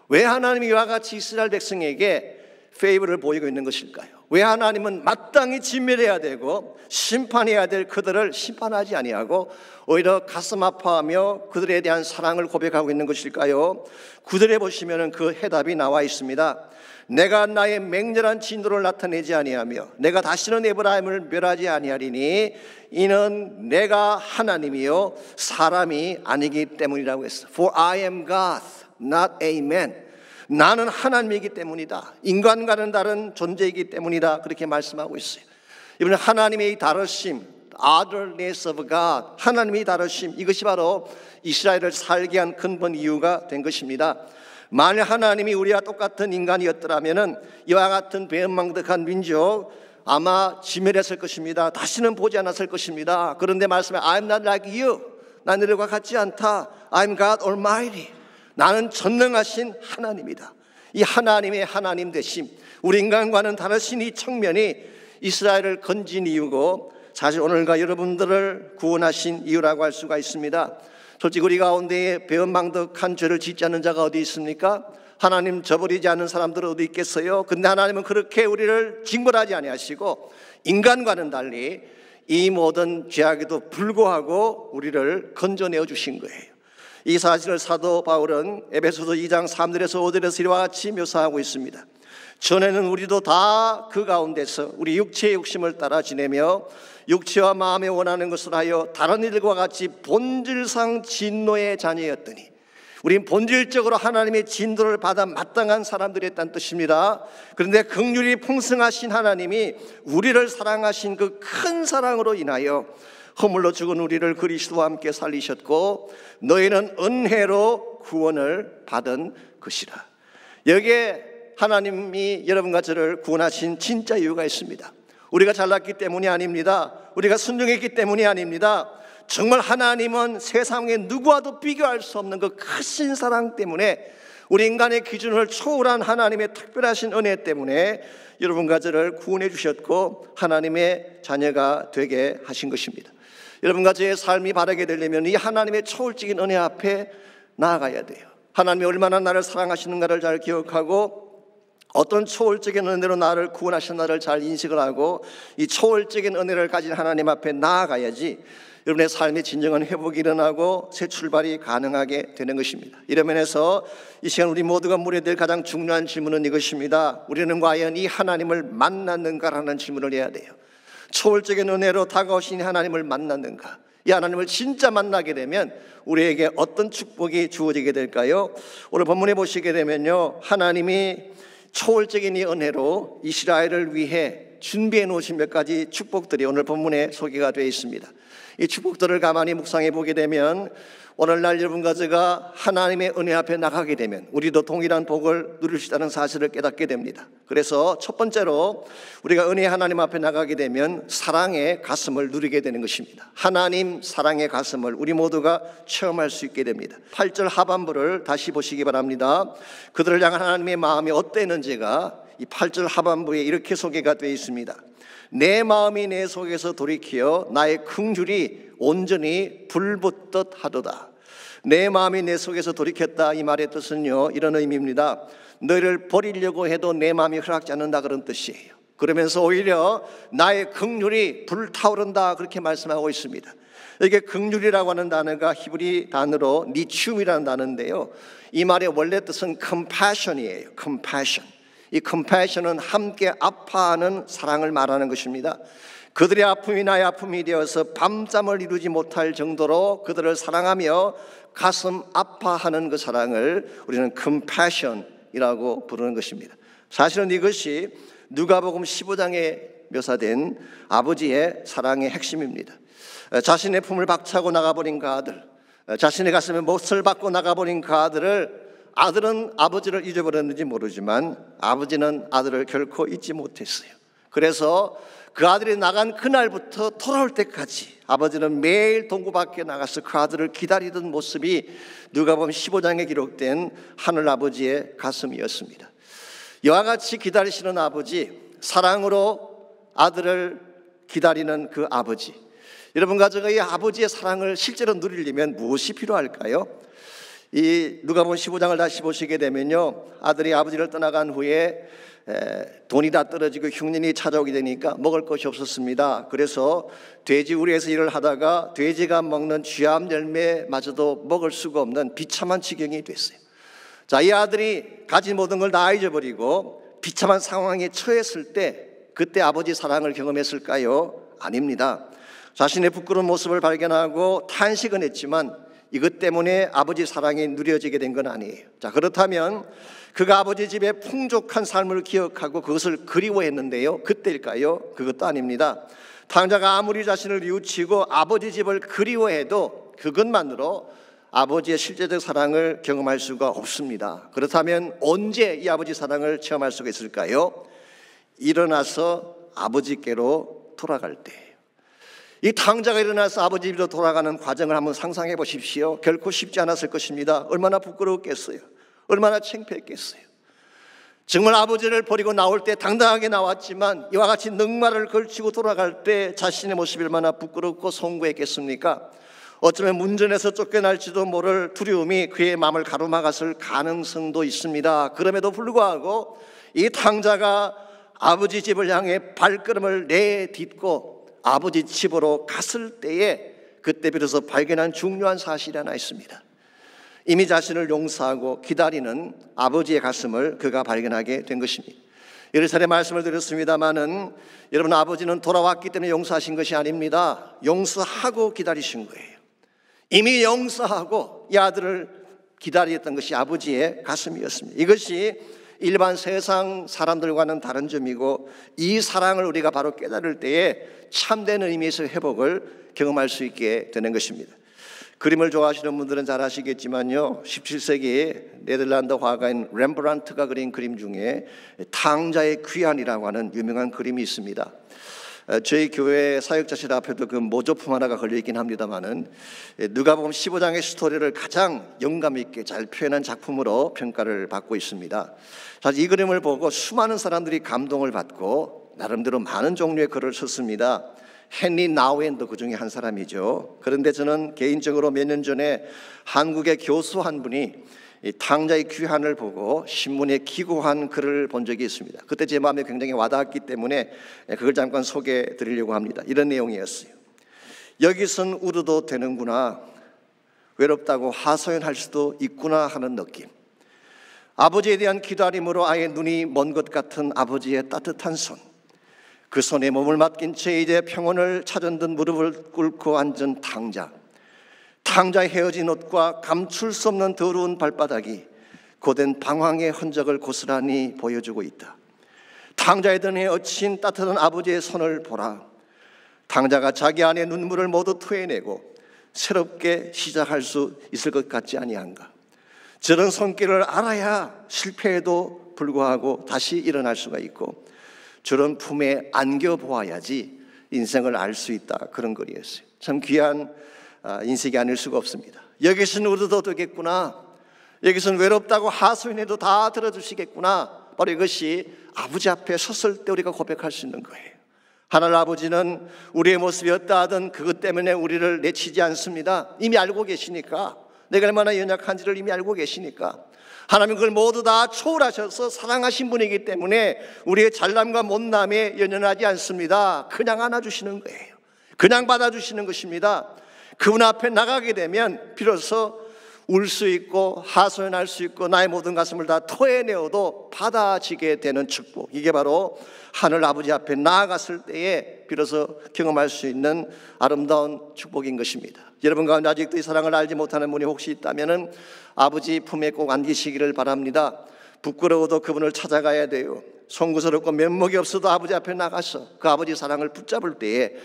Speaker 1: 왜 하나님이 이와 같이 이스라엘 백성에게 페이버를 보이고 있는 것일까요? 왜 하나님은 마땅히 진멸해야 되고 심판해야 될 그들을 심판하지 아니하고 오히려 가슴 아파하며 그들에 대한 사랑을 고백하고 있는 것일까요? 9절에 보시면 그 해답이 나와 있습니다. 내가 나의 맹렬한 진노를 나타내지 아니하며 내가 다시는 에브라임을 멸하지 아니하리니 이는 내가 하나님이요 사람이 아니기 때문이라고 했어. For I am God, not a man. 나는 하나님이기 때문이다. 인간과는 다른 존재이기 때문이다. 그렇게 말씀하고 있어요. 이번에 하나님의 다르심, otherness of God, 하나님의 다르심, 이것이 바로 이스라엘을 살게 한 근본 이유가 된 것입니다. 만약 하나님이 우리와 똑같은 인간이었더라면 이와 같은 배은망덕한 민족 아마 진멸했을 것입니다. 다시는 보지 않았을 것입니다. 그런데 말씀에 I'm not like you, 난 너희들과 같지 않다. I'm God Almighty, 나는 전능하신 하나님이다. 이 하나님의 하나님 되심, 우리 인간과는 다르신 이 측면이 이스라엘을 건진 이유고 사실 오늘과 여러분들을 구원하신 이유라고 할 수가 있습니다. 솔직히 우리 가운데에 배은망덕한 죄를 짓지 않는 자가 어디 있습니까? 하나님 저버리지 않는 사람들은 어디 있겠어요? 근데 하나님은 그렇게 우리를 징벌하지 아니하시고 인간과는 달리 이 모든 죄악에도 불구하고 우리를 건져내어 주신 거예요. 이 사실을 사도 바울은 에베소서 2장 3절에서 5절에서 이와 같이 묘사하고 있습니다. 전에는 우리도 다 그 가운데서 우리 육체의 욕심을 따라 지내며 육체와 마음에 원하는 것을 하여 다른 이들과 같이 본질상 진노의 자녀였더니, 우린 본질적으로 하나님의 진노를 받아 마땅한 사람들이었다는 뜻입니다. 그런데 긍휼이 풍성하신 하나님이 우리를 사랑하신 그 큰 사랑으로 인하여 허물로 죽은 우리를 그리스도와 함께 살리셨고 너희는 은혜로 구원을 받은 것이라. 여기에 하나님이 여러분과 저를 구원하신 진짜 이유가 있습니다. 우리가 잘났기 때문이 아닙니다. 우리가 순종했기 때문이 아닙니다. 정말 하나님은 세상에 누구와도 비교할 수 없는 그 크신 사랑 때문에, 우리 인간의 기준을 초월한 하나님의 특별하신 은혜 때문에 여러분과 저를 구원해 주셨고 하나님의 자녀가 되게 하신 것입니다. 여러분과 저의 삶이 바르게 되려면 이 하나님의 초월적인 은혜 앞에 나아가야 돼요. 하나님이 얼마나 나를 사랑하시는가를 잘 기억하고 어떤 초월적인 은혜로 나를 구원하셨나를 잘 인식을 하고 이 초월적인 은혜를 가진 하나님 앞에 나아가야지 여러분의 삶의 진정한 회복이 일어나고 새 출발이 가능하게 되는 것입니다. 이런 면에서 이 시간 우리 모두가 물어야 될 가장 중요한 질문은 이것입니다. 우리는 과연 이 하나님을 만났는가라는 질문을 해야 돼요. 초월적인 은혜로 다가오신 하나님을 만났는가? 이 하나님을 진짜 만나게 되면 우리에게 어떤 축복이 주어지게 될까요? 오늘 본문에 보시게 되면요, 하나님이 초월적인 이 은혜로 이스라엘을 위해 준비해 놓으신 몇 가지 축복들이 오늘 본문에 소개가 되어 있습니다. 이 축복들을 가만히 묵상해 보게 되면 오늘날 여러분과 제가 하나님의 은혜 앞에 나가게 되면 우리도 동일한 복을 누릴 수 있다는 사실을 깨닫게 됩니다. 그래서 첫 번째로 우리가 은혜의 하나님 앞에 나가게 되면 사랑의 가슴을 누리게 되는 것입니다. 하나님 사랑의 가슴을 우리 모두가 체험할 수 있게 됩니다. 8절 하반부를 다시 보시기 바랍니다. 그들을 향한 하나님의 마음이 어땠는지가 이 8절 하반부에 이렇게 소개가 되어 있습니다. 내 마음이 내 속에서 돌이키어 나의 긍휼이 온전히 불붙듯 하도다. 내 마음이 내 속에서 돌이켰다, 이 말의 뜻은요 이런 의미입니다. 너희를 버리려고 해도 내 마음이 허락지 않는다, 그런 뜻이에요. 그러면서 오히려 나의 긍휼이 불타오른다, 그렇게 말씀하고 있습니다. 이게 긍휼이라고 하는 단어가 히브리 단어로 니춤이라는 단어인데요, 이 말의 원래 뜻은 compassion이에요. compassion. 이 compassion은 함께 아파하는 사랑을 말하는 것입니다. 그들의 아픔이 나의 아픔이 되어서 밤잠을 이루지 못할 정도로 그들을 사랑하며 가슴 아파하는 그 사랑을 우리는 compassion이라고 부르는 것입니다. 사실은 이것이 누가복음 15장에 묘사된 아버지의 사랑의 핵심입니다. 자신의 품을 박차고 나가버린 그 아들, 자신의 가슴에 몫을 받고 나가버린 그 아들은 아버지를 잊어버렸는지 모르지만 아버지는 아들을 결코 잊지 못했어요. 그래서 그 아들이 나간 그날부터 돌아올 때까지 아버지는 매일 동구 밖에 나가서 그 아들을 기다리던 모습이 누가복음 15장에 기록된 하늘아버지의 가슴이었습니다. 이와 같이 기다리시는 아버지, 사랑으로 아들을 기다리는 그 아버지, 여러분과 제가 이 아버지의 사랑을 실제로 누리려면 무엇이 필요할까요? 이 누가복음 15장을 다시 보시게 되면요, 아들이 아버지를 떠나간 후에 돈이 다 떨어지고 흉년이 찾아오게 되니까 먹을 것이 없었습니다. 그래서 돼지 우리에서 일을 하다가 돼지가 먹는 쥐암 열매마저도 먹을 수가 없는 비참한 지경이 됐어요. 자, 이 아들이 가진 모든 걸 다 잊어버리고 비참한 상황에 처했을 때 그때 아버지 사랑을 경험했을까요? 아닙니다. 자신의 부끄러운 모습을 발견하고 탄식은 했지만 이것 때문에 아버지 사랑이 누려지게 된 건 아니에요. 자, 그렇다면 그가 아버지 집의 풍족한 삶을 기억하고 그것을 그리워했는데요, 그때일까요? 그것도 아닙니다. 탕자가 아무리 자신을 뉘우치고 아버지 집을 그리워해도 그것만으로 아버지의 실제적 사랑을 경험할 수가 없습니다. 그렇다면 언제 이 아버지 사랑을 체험할 수가 있을까요? 일어나서 아버지께로 돌아갈 때예요. 이 탕자가 일어나서 아버지 집으로 돌아가는 과정을 한번 상상해 보십시오. 결코 쉽지 않았을 것입니다. 얼마나 부끄러웠겠어요. 얼마나 창피했겠어요. 정말 아버지를 버리고 나올 때 당당하게 나왔지만 이와 같이 넉마를 걸치고 돌아갈 때 자신의 모습이 얼마나 부끄럽고 송구했겠습니까? 어쩌면 문전에서 쫓겨날지도 모를 두려움이 그의 마음을 가로막았을 가능성도 있습니다. 그럼에도 불구하고 이 탕자가 아버지 집을 향해 발걸음을 내딛고 아버지 집으로 갔을 때에 그때 비로소 발견한 중요한 사실이 하나 있습니다. 이미 자신을 용서하고 기다리는 아버지의 가슴을 그가 발견하게 된 것입니다. 여러 차례 말씀을 드렸습니다마는 여러분, 아버지는 돌아왔기 때문에 용서하신 것이 아닙니다. 용서하고 기다리신 거예요. 이미 용서하고 이 아들을 기다렸던 것이 아버지의 가슴이었습니다. 이것이 일반 세상 사람들과는 다른 점이고 이 사랑을 우리가 바로 깨달을 때에 참된 의미에서 회복을 경험할 수 있게 되는 것입니다. 그림을 좋아하시는 분들은 잘 아시겠지만요, 17세기 네덜란드 화가인 렘브란트가 그린 그림 중에 탕자의 귀환이라고 하는 유명한 그림이 있습니다. 저희 교회 사역자실 앞에도 그 모조품 하나가 걸려있긴 합니다만은 누가복음 15장의 스토리를 가장 영감 있게 잘 표현한 작품으로 평가를 받고 있습니다. 사실 이 그림을 보고 수많은 사람들이 감동을 받고 나름대로 많은 종류의 글을 썼습니다. 헨리 나우엔도 그 중에 한 사람이죠. 그런데 저는 개인적으로 몇 년 전에 한국의 교수 한 분이 이 탕자의 귀환을 보고 신문에 기고한 글을 본 적이 있습니다. 그때 제 마음에 굉장히 와닿았기 때문에 그걸 잠깐 소개해 드리려고 합니다. 이런 내용이었어요. 여기선 울어도 되는구나, 외롭다고 하소연할 수도 있구나 하는 느낌. 아버지에 대한 기다림으로 아예 눈이 먼 것 같은 아버지의 따뜻한 손, 그 손에 몸을 맡긴 채 이제 평온을 찾은 듯 무릎을 꿇고 앉은 탕자. 탕자의 헤어진 옷과 감출 수 없는 더러운 발바닥이 고된 방황의 흔적을 고스란히 보여주고 있다. 탕자의 등에 얹힌 따뜻한 아버지의 손을 보라. 탕자가 자기 안에 눈물을 모두 토해내고 새롭게 시작할 수 있을 것 같지 아니한가. 저런 손길을 알아야 실패에도 불구하고 다시 일어날 수가 있고 저런 품에 안겨보아야지 인생을 알 수 있다. 그런 글이었어요. 참 귀한 인식이 아닐 수가 없습니다. 여기서는 울어도 되겠구나, 여기서는 외롭다고 하소연해도 다 들어주시겠구나. 바로 이것이 아버지 앞에 섰을 때 우리가 고백할 수 있는 거예요. 하나님 아버지는 우리의 모습이 어떠하든 그것 때문에 우리를 내치지 않습니다. 이미 알고 계시니까, 내가 얼마나 연약한지를 이미 알고 계시니까 하나님은 그걸 모두 다 초월하셔서 사랑하신 분이기 때문에 우리의 잘남과 못남에 연연하지 않습니다. 그냥 안아주시는 거예요. 그냥 받아주시는 것입니다. 그분 앞에 나가게 되면 비로소 울 수 있고 하소연할 수 있고 나의 모든 가슴을 다 토해내어도 받아지게 되는 축복, 이게 바로 하늘 아버지 앞에 나아갔을 때에 비로소 경험할 수 있는 아름다운 축복인 것입니다. 여러분 가운데 아직도 이 사랑을 알지 못하는 분이 혹시 있다면 아버지 품에 꼭 안기시기를 바랍니다. 부끄러워도 그분을 찾아가야 돼요. 송구스럽고 면목이 없어도 아버지 앞에 나가서 그 아버지 사랑을 붙잡을 때에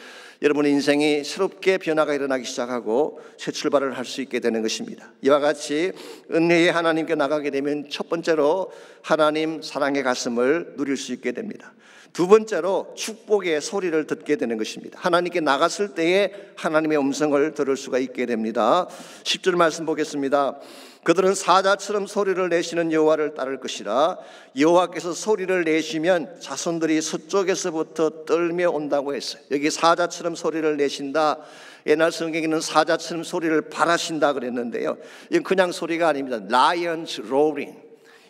Speaker 1: 여러분의 인생이 새롭게 변화가 일어나기 시작하고 새 출발을 할 수 있게 되는 것입니다. 이와 같이 은혜의 하나님께 나가게 되면 첫 번째로 하나님 사랑의 가슴을 누릴 수 있게 됩니다. 두 번째로 축복의 소리를 듣게 되는 것입니다. 하나님께 나갔을 때에 하나님의 음성을 들을 수가 있게 됩니다. 10절 말씀 보겠습니다. 그들은 사자처럼 소리를 내시는 여호와를 따를 것이라. 여호와께서 소리를 내시면 자손들이 서쪽에서부터 떨며 온다고 했어요. 여기 사자처럼 소리를 내신다. 옛날 성경에는 사자처럼 소리를 발하신다 그랬는데요, 이건 그냥 소리가 아닙니다. Lions roaring.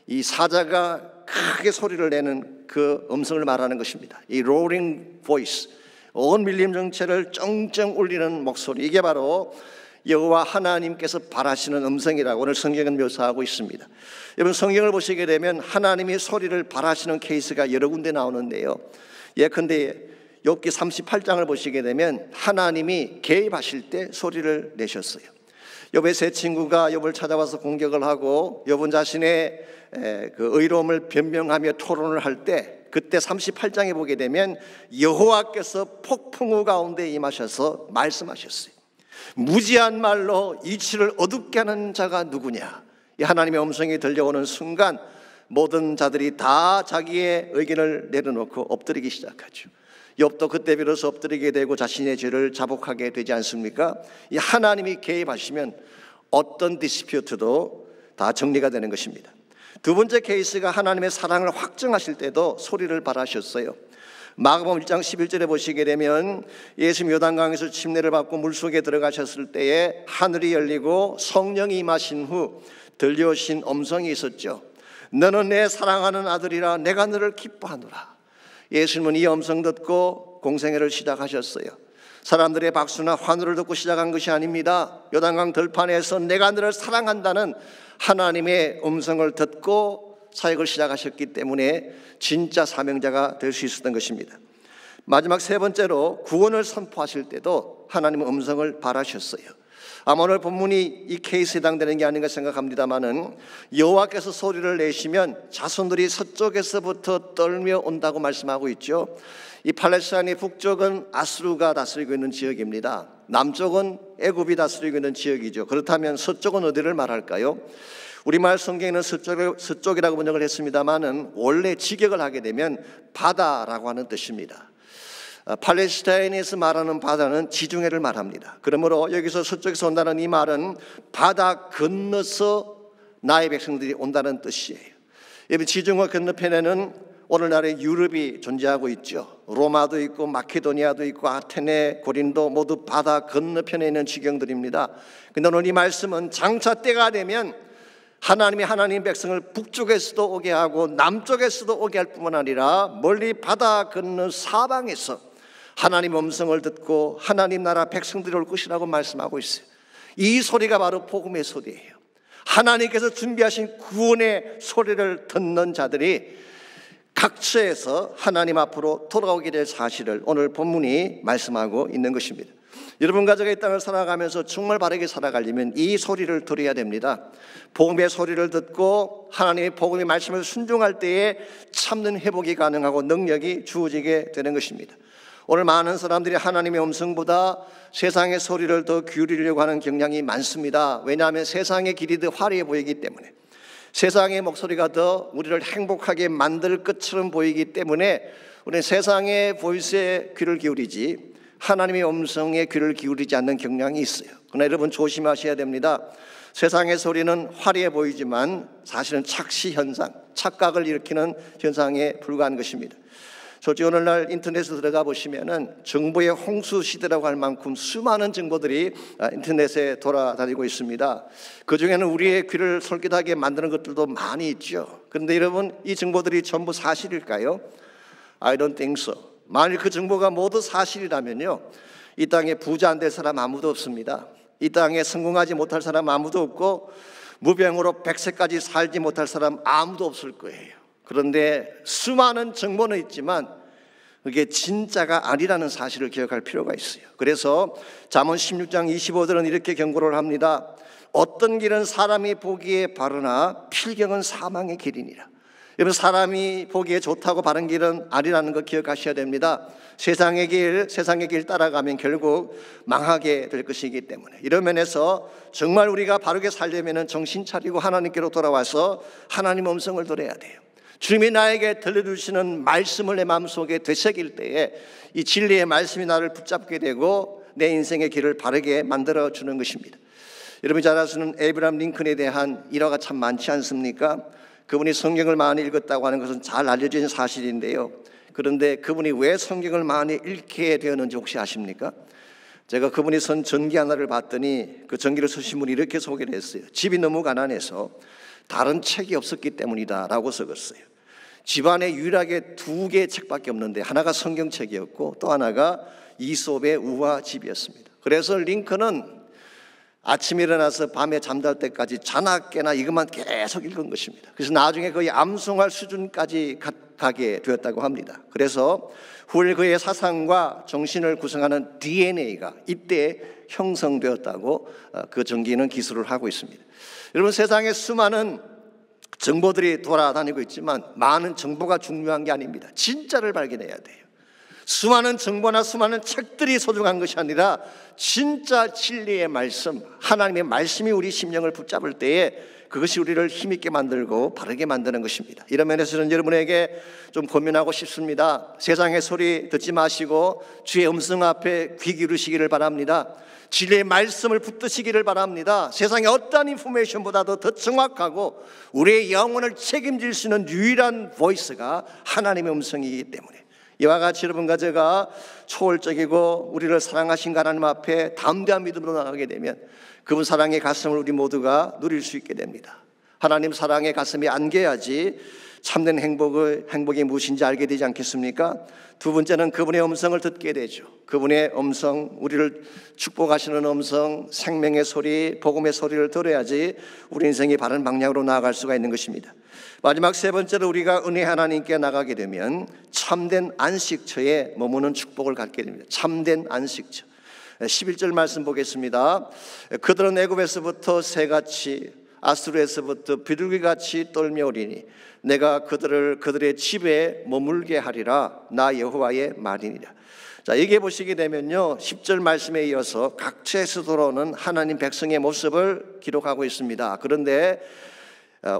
Speaker 1: 이 사자가 크게 소리를 내는 그 음성을 말하는 것입니다. 이 roaring voice, 온 밀림 전체를 쩡쩡 울리는 목소리, 이게 바로 여호와 하나님께서 바라시는 음성이라고 오늘 성경은 묘사하고 있습니다. 여러분, 성경을 보시게 되면 하나님이 소리를 바라시는 케이스가 여러 군데 나오는데요, 예컨대 욥기 38장을 보시게 되면 하나님이 개입하실 때 소리를 내셨어요. 욥의 세 친구가 욥을 찾아와서 공격을 하고 욥은 자신의 그 의로움을 변명하며 토론을 할 때, 그때 38장에 보게 되면 여호와께서 폭풍우 가운데 임하셔서 말씀하셨어요. 무지한 말로 이치를 어둡게 하는 자가 누구냐. 이 하나님의 음성이 들려오는 순간 모든 자들이 다 자기의 의견을 내려놓고 엎드리기 시작하죠. 욥도 그때 비로소 엎드리게 되고 자신의 죄를 자복하게 되지 않습니까? 이 하나님이 개입하시면 어떤 디스퓨트도 다 정리가 되는 것입니다. 두 번째 케이스가 하나님의 사랑을 확증하실 때도 소리를 발하셨어요. 마가복음 1장 11절에 보시게 되면 예수님 요단강에서 침례를 받고 물속에 들어가셨을 때에 하늘이 열리고 성령이 임하신 후 들려오신 음성이 있었죠. 너는 내 사랑하는 아들이라 내가 너를 기뻐하노라. 예수님은 이 음성 듣고 공생애를 시작하셨어요. 사람들의 박수나 환호를 듣고 시작한 것이 아닙니다. 요단강 들판에서 내가 너를 사랑한다는 하나님의 음성을 듣고 사역을 시작하셨기 때문에 진짜 사명자가 될 수 있었던 것입니다. 마지막 세 번째로 구원을 선포하실 때도 하나님의 음성을 발하셨어요. 아마 오늘 본문이 이 케이스에 해당되는 게 아닌가 생각합니다마는 여호와께서 소리를 내시면 자손들이 서쪽에서부터 떨며 온다고 말씀하고 있죠. 이 팔레스타인의 북쪽은 아수르가 다스리고 있는 지역입니다. 남쪽은 애굽이 다스리고 있는 지역이죠. 그렇다면 서쪽은 어디를 말할까요? 우리말 성경에는 서쪽이라고 번역을 했습니다마는 원래 직역을 하게 되면 바다라고 하는 뜻입니다. 팔레스타인에서 말하는 바다는 지중해를 말합니다. 그러므로 여기서 서쪽에서 온다는 이 말은 바다 건너서 나의 백성들이 온다는 뜻이에요. 여러분, 지중해 건너편에는 오늘날의 유럽이 존재하고 있죠. 로마도 있고 마케도니아도 있고 아테네, 고린도 모두 바다 건너편에 있는 지경들입니다. 그런데 오늘 이 말씀은 장차 때가 되면 하나님이 하나님 백성을 북쪽에서도 오게 하고 남쪽에서도 오게 할 뿐만 아니라 멀리 바다 건너 사방에서 하나님 음성을 듣고 하나님 나라 백성들이 올 것이라고 말씀하고 있어요. 이 소리가 바로 복음의 소리예요. 하나님께서 준비하신 구원의 소리를 듣는 자들이 각처에서 하나님 앞으로 돌아오게 될 사실을 오늘 본문이 말씀하고 있는 것입니다. 여러분 가족의 이 땅을 살아가면서 정말 바르게 살아가려면 이 소리를 들어야 됩니다. 복음의 소리를 듣고 하나님의 복음의 말씀을 순종할 때에 참는 회복이 가능하고 능력이 주어지게 되는 것입니다. 오늘 많은 사람들이 하나님의 음성보다 세상의 소리를 더 기울이려고 하는 경향이 많습니다. 왜냐하면 세상의 길이 더 화려해 보이기 때문에, 세상의 목소리가 더 우리를 행복하게 만들 것처럼 보이기 때문에 우리는 세상의 보이스에 귀를 기울이지 하나님의 음성에 귀를 기울이지 않는 경향이 있어요. 그러나 여러분 조심하셔야 됩니다. 세상의 소리는 화려해 보이지만 사실은 착시 현상, 착각을 일으키는 현상에 불과한 것입니다. 솔직히 오늘날 인터넷에 들어가 보시면은 정보의 홍수 시대라고 할 만큼 수많은 정보들이 인터넷에 돌아다니고 있습니다. 그 중에는 우리의 귀를 솔깃하게 만드는 것들도 많이 있죠. 그런데 여러분, 이 정보들이 전부 사실일까요? I don't think so. 만일 그 정보가 모두 사실이라면요, 이 땅에 부자 안 될 사람 아무도 없습니다. 이 땅에 성공하지 못할 사람 아무도 없고 무병으로 100세까지 살지 못할 사람 아무도 없을 거예요. 그런데 수많은 정보는 있지만 그게 진짜가 아니라는 사실을 기억할 필요가 있어요. 그래서 잠언 16장 25절은 이렇게 경고를 합니다. 어떤 길은 사람이 보기에 바르나 필경은 사망의 길이니라. 여러분, 사람이 보기에 좋다고 바른 길은 아니라는 거 기억하셔야 됩니다. 세상의 길 따라가면 결국 망하게 될 것이기 때문에, 이런 면에서 정말 우리가 바르게 살려면 정신 차리고 하나님께로 돌아와서 하나님 음성을 들어야 돼요. 주님이 나에게 들려주시는 말씀을 내 마음속에 되새길 때에 이 진리의 말씀이 나를 붙잡게 되고 내 인생의 길을 바르게 만들어주는 것입니다. 여러분이 잘 아시는 에이브라함 링컨에 대한 일화가 참 많지 않습니까? 그분이 성경을 많이 읽었다고 하는 것은 잘 알려진 사실인데요, 그런데 그분이 왜 성경을 많이 읽게 되었는지 혹시 아십니까? 제가 그분이 쓴 전기 하나를 봤더니 그 전기를 쓰신 분이 이렇게 소개를 했어요. 집이 너무 가난해서 다른 책이 없었기 때문이다 라고 적었어요. 집안에 유일하게 2개의 책밖에 없는데 하나가 성경책이었고 또 하나가 이솝의 우화집이었습니다. 그래서 링컨은 아침에 일어나서 밤에 잠잘 때까지 자나 깨나 이것만 계속 읽은 것입니다. 그래서 나중에 거의 암송할 수준까지 가게 되었다고 합니다. 그래서 후일 그의 사상과 정신을 구성하는 DNA가 이때 형성되었다고 그 전기는 기술을 하고 있습니다. 여러분, 세상에 수많은 정보들이 돌아다니고 있지만 많은 정보가 중요한 게 아닙니다. 진짜를 발견해야 돼요. 수많은 정보나 수많은 책들이 소중한 것이 아니라 진짜 진리의 말씀, 하나님의 말씀이 우리 심령을 붙잡을 때에 그것이 우리를 힘있게 만들고 바르게 만드는 것입니다. 이런 면에서는 여러분에게 좀 고민하고 싶습니다. 세상의 소리 듣지 마시고 주의 음성 앞에 귀 기울이시기를 바랍니다. 진리의 말씀을 붙드시기를 바랍니다. 세상의 어떠한 인포메이션보다도 더 정확하고 우리의 영혼을 책임질 수 있는 유일한 보이스가 하나님의 음성이기 때문에 이와 같이 여러분과 제가 초월적이고 우리를 사랑하신 하나님 앞에 담대한 믿음으로 나가게 되면 그분 사랑의 가슴을 우리 모두가 누릴 수 있게 됩니다. 하나님 사랑의 가슴이 안겨야지 참된 행복이 무엇인지 알게 되지 않겠습니까? 두 번째는 그분의 음성을 듣게 되죠. 그분의 음성, 우리를 축복하시는 음성, 생명의 소리, 복음의 소리를 들어야지 우리 인생이 바른 방향으로 나아갈 수가 있는 것입니다. 마지막 세 번째로 우리가 은혜 하나님께 나가게 되면 참된 안식처에 머무는 축복을 갖게 됩니다. 참된 안식처. 11절 말씀 보겠습니다. 그들은 애굽에서부터 새같이 아수르에서부터 비둘기같이 떨며오리니 내가 그들의 집에 머물게 하리라. 나 여호와의 말이니라. 자, 여기에 보시게 되면요, 10절 말씀에 이어서 각처에서 돌아오는 하나님 백성의 모습을 기록하고 있습니다. 그런데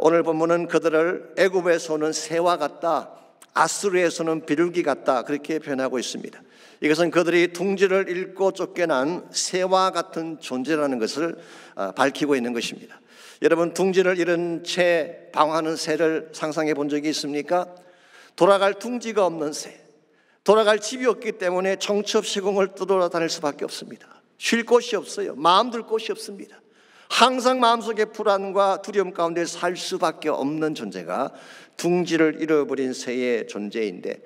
Speaker 1: 오늘 본문은 그들을 애굽에서는 새와 같다, 아수르에서는 비둘기 같다, 그렇게 표현하고 있습니다. 이것은 그들이 둥지를 잃고 쫓겨난 새와 같은 존재라는 것을 밝히고 있는 것입니다. 여러분, 둥지를 잃은 채 방황하는 새를 상상해 본 적이 있습니까? 돌아갈 둥지가 없는 새, 돌아갈 집이 없기 때문에 정처 없이 시공을 떠돌아다닐 수밖에 없습니다. 쉴 곳이 없어요. 마음 둘 곳이 없습니다. 항상 마음속에 불안과 두려움 가운데 살 수밖에 없는 존재가 둥지를 잃어버린 새의 존재인데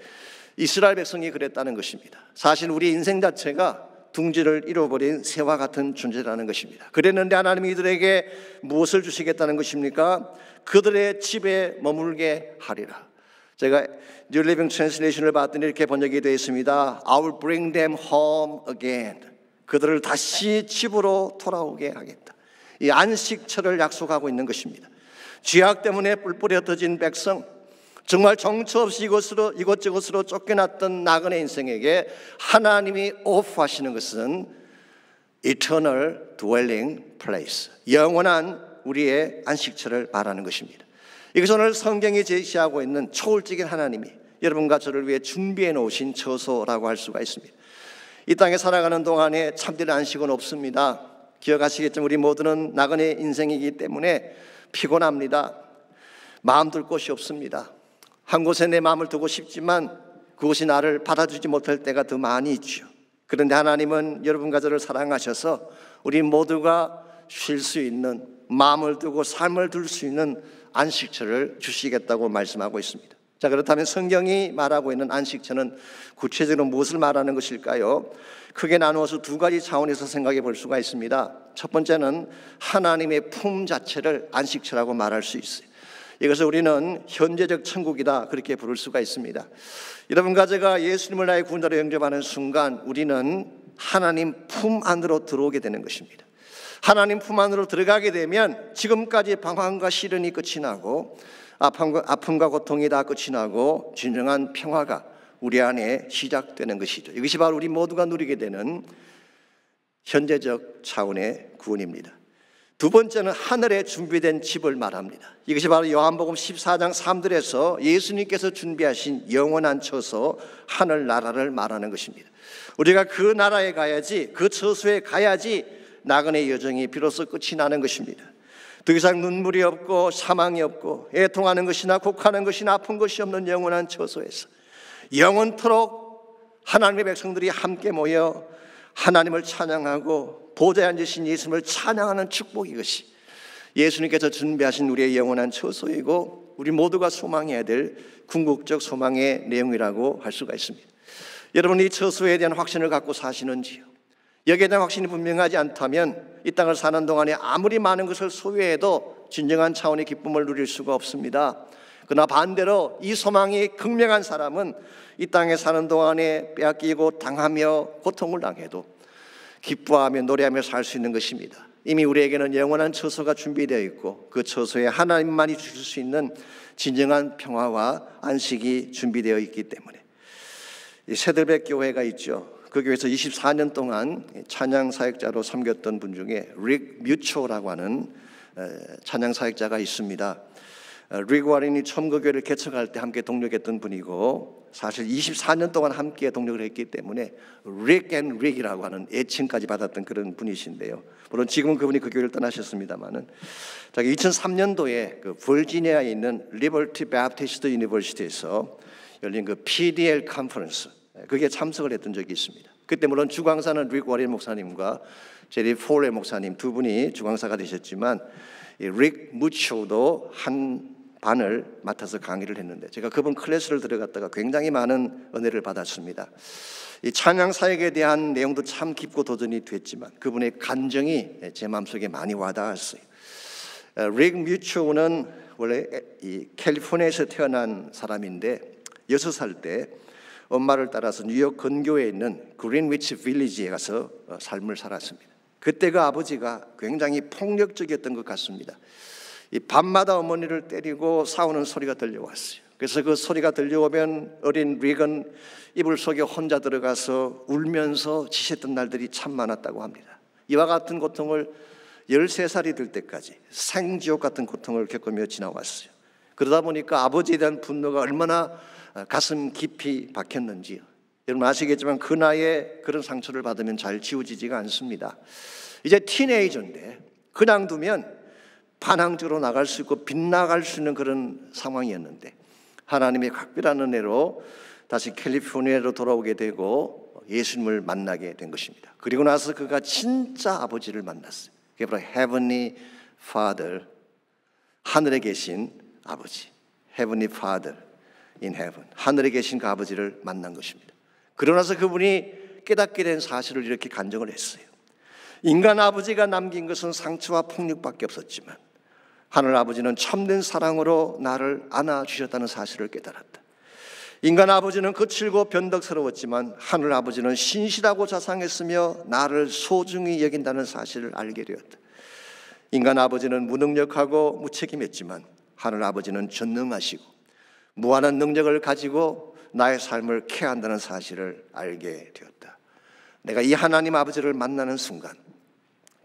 Speaker 1: 이스라엘 백성이 그랬다는 것입니다. 사실 우리 인생 자체가 둥지를 잃어버린 새와 같은 존재라는 것입니다. 그랬는데 하나님이 이들에게 무엇을 주시겠다는 것입니까? 그들의 집에 머물게 하리라. 제가 New Living Translation을 봤더니 이렇게 번역이 되어 있습니다. I will bring them home again. 그들을 다시 집으로 돌아오게 하겠다. 이 안식처를 약속하고 있는 것입니다. 죄악 때문에 뿔뿔이 흩어진 백성, 정말 정처 없이 이곳저곳으로 쫓겨났던 나그네 인생에게 하나님이 오프하시는 것은 Eternal Dwelling Place, 영원한 우리의 안식처를 말하는 것입니다. 이것은 오늘 성경이 제시하고 있는 초월적인 하나님이 여러분과 저를 위해 준비해 놓으신 처소라고 할 수가 있습니다. 이 땅에 살아가는 동안에 참된 안식은 없습니다. 기억하시겠지만 우리 모두는 나그네 인생이기 때문에 피곤합니다. 마음 둘 곳이 없습니다. 한 곳에 내 마음을 두고 싶지만 그곳이 나를 받아주지 못할 때가 더 많이 있죠. 그런데 하나님은 여러분과 저를 사랑하셔서 우리 모두가 쉴 수 있는, 마음을 두고 삶을 둘 수 있는 안식처를 주시겠다고 말씀하고 있습니다. 자, 그렇다면 성경이 말하고 있는 안식처는 구체적으로 무엇을 말하는 것일까요? 크게 나누어서 두 가지 차원에서 생각해 볼 수가 있습니다. 첫 번째는 하나님의 품 자체를 안식처라고 말할 수 있어요. 이것을 우리는 현재적 천국이다, 그렇게 부를 수가 있습니다. 여러분과 제가 예수님을 나의 구원자로 영접하는 순간 우리는 하나님 품 안으로 들어오게 되는 것입니다. 하나님 품 안으로 들어가게 되면 지금까지 방황과 시련이 끝이 나고 아픔과 고통이 다 끝이 나고 진정한 평화가 우리 안에 시작되는 것이죠. 이것이 바로 우리 모두가 누리게 되는 현재적 차원의 구원입니다. 두 번째는 하늘에 준비된 집을 말합니다. 이것이 바로 요한복음 14장 3절에서 예수님께서 준비하신 영원한 처소 하늘나라를 말하는 것입니다. 우리가 그 나라에 가야지, 그 처소에 가야지 나그네 여정이 비로소 끝이 나는 것입니다. 더 이상 눈물이 없고 사망이 없고 애통하는 것이나 곡하는 것이나 아픈 것이 없는 영원한 처소에서 영원토록 하나님의 백성들이 함께 모여 하나님을 찬양하고 보좌에 앉으신 예수님을 찬양하는 축복, 이것이 예수님께서 준비하신 우리의 영원한 처소이고 우리 모두가 소망해야 될 궁극적 소망의 내용이라고 할 수가 있습니다. 여러분, 이 처소에 대한 확신을 갖고 사시는지요? 여기에 대한 확신이 분명하지 않다면 이 땅을 사는 동안에 아무리 많은 것을 소유해도 진정한 차원의 기쁨을 누릴 수가 없습니다. 그러나 반대로 이 소망이 극명한 사람은 이 땅에 사는 동안에 빼앗기고 당하며 고통을 당해도 기뻐하며 노래하며 살 수 있는 것입니다. 이미 우리에게는 영원한 처소가 준비되어 있고 그 처소에 하나님만이 주실 수 있는 진정한 평화와 안식이 준비되어 있기 때문에 새들백 교회가 있죠. 그 교회에서 24년 동안 찬양 사역자로 섬겼던 분 중에 릭 뮤초라고 하는 찬양 사역자가 있습니다. 릭 워렌이 처음 그 교회를 개척할 때 함께 동력했던 분이고 사실 24년 동안 함께 동력을 했기 때문에 릭 앤 릭이라고 하는 애칭까지 받았던 그런 분이신데요. 물론 지금은 그분이 그 교회를 떠나셨습니다만은 2003년도에 그 버지니아에 있는 리버티 배프티스트 유니버시티에서 열린 그 PDL 컨퍼런스, 그게 참석을 했던 적이 있습니다. 그때 물론 주광사는 릭 워렌 목사님과 제리 폴레 목사님 두 분이 주광사가 되셨지만 릭 무초도 한 반을 맡아서 강의를 했는데 제가 그분 클래스를 들어갔다가 굉장히 많은 은혜를 받았습니다. 이 찬양 사역에 대한 내용도 참 깊고 도전이 됐지만 그분의 감정이 제 마음속에 많이 와닿았어요. 릭 뮤초는 원래 이 캘리포니아에서 태어난 사람인데 6살 때 엄마를 따라서 뉴욕 근교에 있는 그린위치 빌리지에 가서 삶을 살았습니다. 그때 그 아버지가 굉장히 폭력적이었던 것 같습니다. 이 밤마다 어머니를 때리고 싸우는 소리가 들려왔어요. 그래서 그 소리가 들려오면 어린 릭은 이불 속에 혼자 들어가서 울면서 지쳤던 날들이 참 많았다고 합니다. 이와 같은 고통을 13살이 될 때까지 생지옥 같은 고통을 겪으며 지나왔어요. 그러다 보니까 아버지에 대한 분노가 얼마나 가슴 깊이 박혔는지요. 여러분 아시겠지만 그 나이에 그런 상처를 받으면 잘 지워지지가 않습니다. 이제 티네이저인데 그냥 두면 반항적으로 나갈 수 있고 빗나갈 수 있는 그런 상황이었는데 하나님의 각별한 은혜로 다시 캘리포니아로 돌아오게 되고 예수님을 만나게 된 것입니다. 그리고 나서 그가 진짜 아버지를 만났어요. 그게 바로 Heavenly Father, 하늘에 계신 아버지, Heavenly Father in Heaven, 하늘에 계신 그 아버지를 만난 것입니다. 그러고 나서 그분이 깨닫게 된 사실을 이렇게 간증을 했어요. 인간 아버지가 남긴 것은 상처와 폭력밖에 없었지만 하늘 아버지는 참된 사랑으로 나를 안아주셨다는 사실을 깨달았다. 인간 아버지는 거칠고 변덕스러웠지만 하늘 아버지는 신실하고 자상했으며 나를 소중히 여긴다는 사실을 알게 되었다. 인간 아버지는 무능력하고 무책임했지만 하늘 아버지는 전능하시고 무한한 능력을 가지고 나의 삶을 케어한다는 사실을 알게 되었다. 내가 이 하나님 아버지를 만나는 순간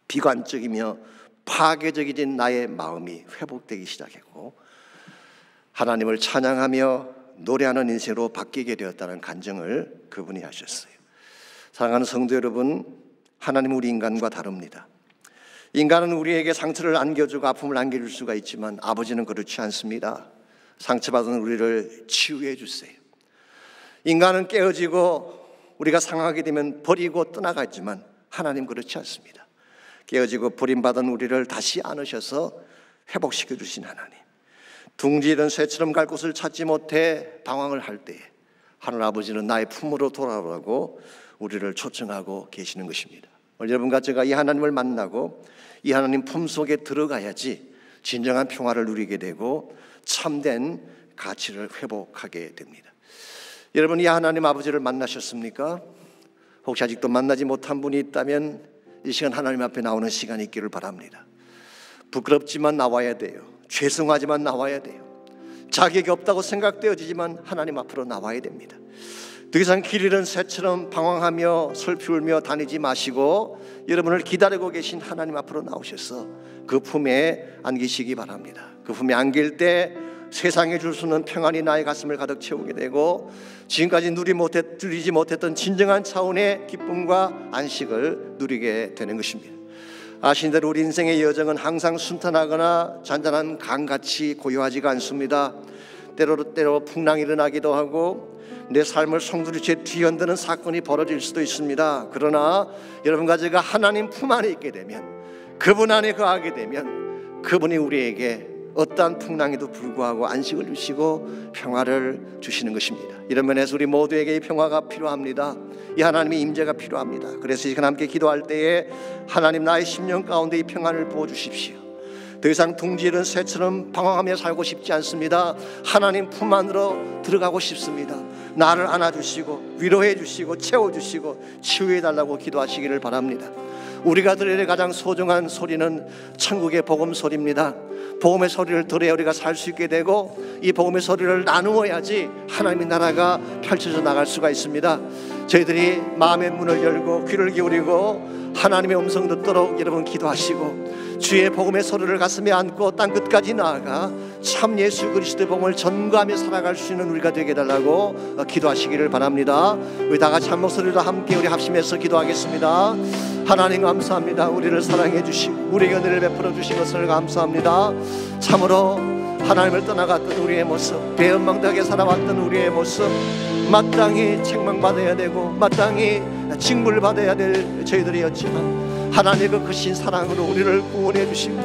Speaker 1: 비관적이며 파괴적인 나의 마음이 회복되기 시작했고 하나님을 찬양하며 노래하는 인생으로 바뀌게 되었다는 간증을 그분이 하셨어요. 사랑하는 성도 여러분, 하나님은 우리 인간과 다릅니다. 인간은 우리에게 상처를 안겨주고 아픔을 안겨줄 수가 있지만 아버지는 그렇지 않습니다. 상처받은 우리를 치유해 주세요. 인간은 깨어지고 우리가 상하게 되면 버리고 떠나가지만 하나님 그렇지 않습니다. 깨어지고 버림받은 우리를 다시 안으셔서 회복시켜 주신 하나님, 둥지던 새처럼 갈 곳을 찾지 못해 방황을 할 때에 하늘 아버지는 나의 품으로 돌아오라고 우리를 초청하고 계시는 것입니다. 오늘 여러분과 제가 이 하나님을 만나고 이 하나님 품 속에 들어가야지 진정한 평화를 누리게 되고 참된 가치를 회복하게 됩니다. 여러분, 이 하나님 아버지를 만나셨습니까? 혹시 아직도 만나지 못한 분이 있다면 이 시간 하나님 앞에 나오는 시간이 있기를 바랍니다. 부끄럽지만 나와야 돼요. 죄송하지만 나와야 돼요. 자격이 없다고 생각되어지지만 하나님 앞으로 나와야 됩니다. 더 이상 길 잃은 새처럼 방황하며 슬피 울며 다니지 마시고 여러분을 기다리고 계신 하나님 앞으로 나오셔서 그 품에 안기시기 바랍니다. 그 품에 안길 때 세상에 줄 수 없는 평안이 나의 가슴을 가득 채우게 되고 지금까지 누리지 못했던 진정한 차원의 기쁨과 안식을 누리게 되는 것입니다. 아신 대로 우리 인생의 여정은 항상 순탄하거나 잔잔한 강같이 고요하지가 않습니다. 때로 풍랑이 일어나기도 하고 내 삶을 송두리째 뒤흔드는 사건이 벌어질 수도 있습니다. 그러나 여러분과 제가 하나님 품 안에 있게 되면, 그분 안에 거하게 되면 그분이 우리에게 어떠한 풍랑에도 불구하고 안식을 주시고 평화를 주시는 것입니다. 이런 면에서 우리 모두에게 이 평화가 필요합니다. 이 하나님의 임재가 필요합니다. 그래서 이 시간 함께 기도할 때에 하나님 나의 심령 가운데 이 평안을 부어주십시오. 더 이상 둥지른 새처럼 방황하며 살고 싶지 않습니다. 하나님 품 안으로 들어가고 싶습니다. 나를 안아주시고 위로해 주시고 채워주시고 치유해달라고 기도하시기를 바랍니다. 우리가 들을 가장 소중한 소리는 천국의 복음 소리입니다. 복음의 소리를 들어야 우리가 살 수 있게 되고 이 복음의 소리를 나누어야지 하나님의 나라가 펼쳐져 나갈 수가 있습니다. 저희들이 마음의 문을 열고 귀를 기울이고 하나님의 음성 듣도록 여러분 기도하시고 주의 복음의 소리를 가슴에 안고 땅 끝까지 나아가 참 예수 그리스도의 복음을 전가하며 살아갈 수 있는 우리가 되게 해달라고 기도하시기를 바랍니다. 우리 다 같이 한 목소리로 함께 우리 합심해서 기도하겠습니다. 하나님 감사합니다. 우리를 사랑해 주시고 우리에게 은혜를 베풀어 주신 것을 감사합니다. 참으로 하나님을 떠나갔던 우리의 모습, 배은망덕하게 살아왔던 우리의 모습, 마땅히 책망받아야 되고 마땅히 징벌받아야 될 저희들이었지만 하나님의 그 크신 사랑으로 우리를 구원해 주시고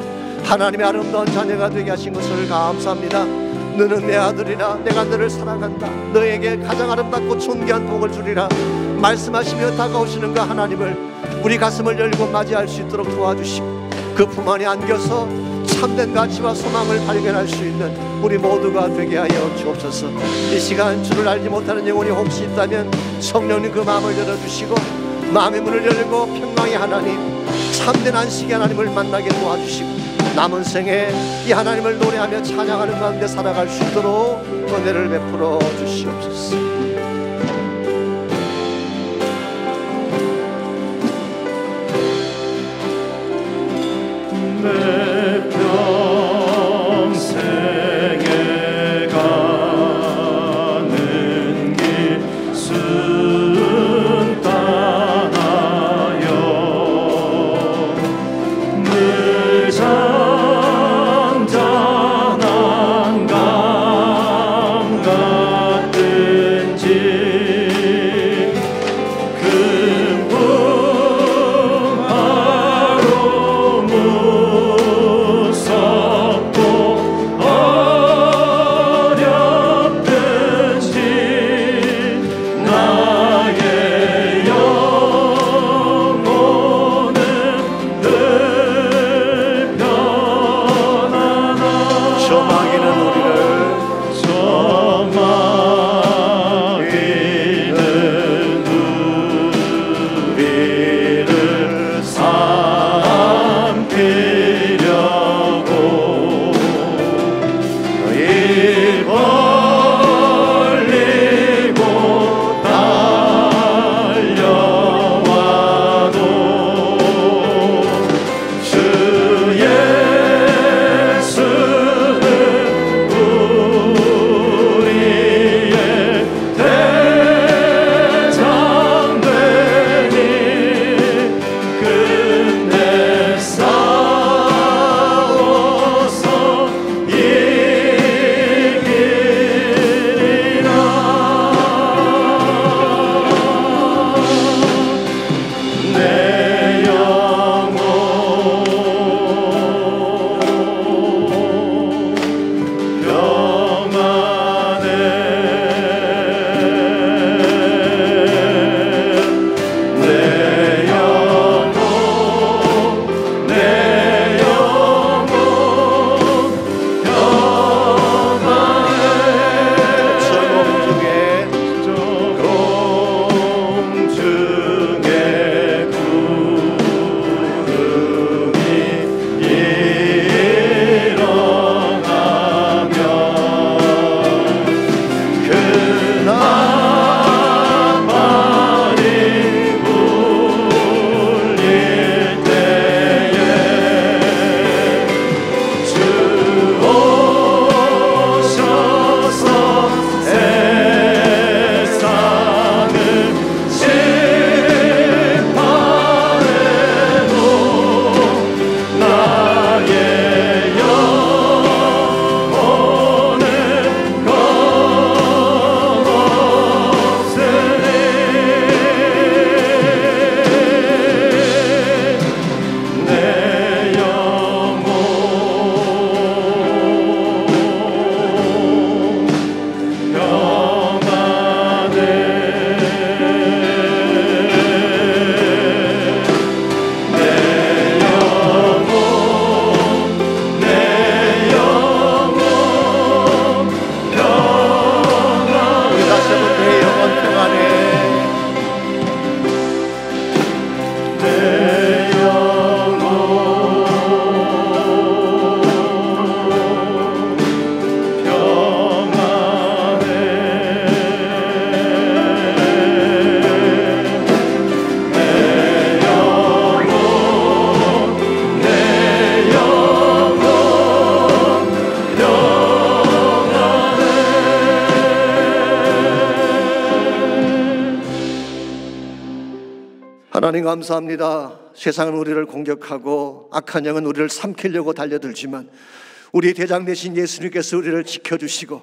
Speaker 1: 하나님의 아름다운 자녀가 되게 하신 것을 감사합니다. 너는 내 아들이라 내가 너를 사랑한다. 너에게 가장 아름답고 존귀한 복을 주리라 말씀하시며 다가오시는 그 하나님을 우리 가슴을 열고 맞이할 수 있도록 도와주시고 그 품 안에 안겨서 참된 가치와 소망을 발견할 수 있는 우리 모두가 되게 하여 주옵소서. 이 시간 주를 알지 못하는 영혼이 혹시 있다면 성령님 그 마음을 열어주시고 마음의 문을 열고 평강의 하나님, 참된 안식의 하나님을 만나게 도와주시고 남은 생에 이 하나님을 노래하며 찬양하는 가운데 살아갈 수 있도록 은혜를 베풀어 주시옵소서.
Speaker 2: 내 평생에 가는 길 순탄하여 늘 잔잔한 강 같은지
Speaker 1: 하나님 감사합니다. 세상은 우리를 공격하고 악한 영은 우리를 삼키려고 달려들지만 우리 대장 되신 예수님께서 우리를 지켜주시고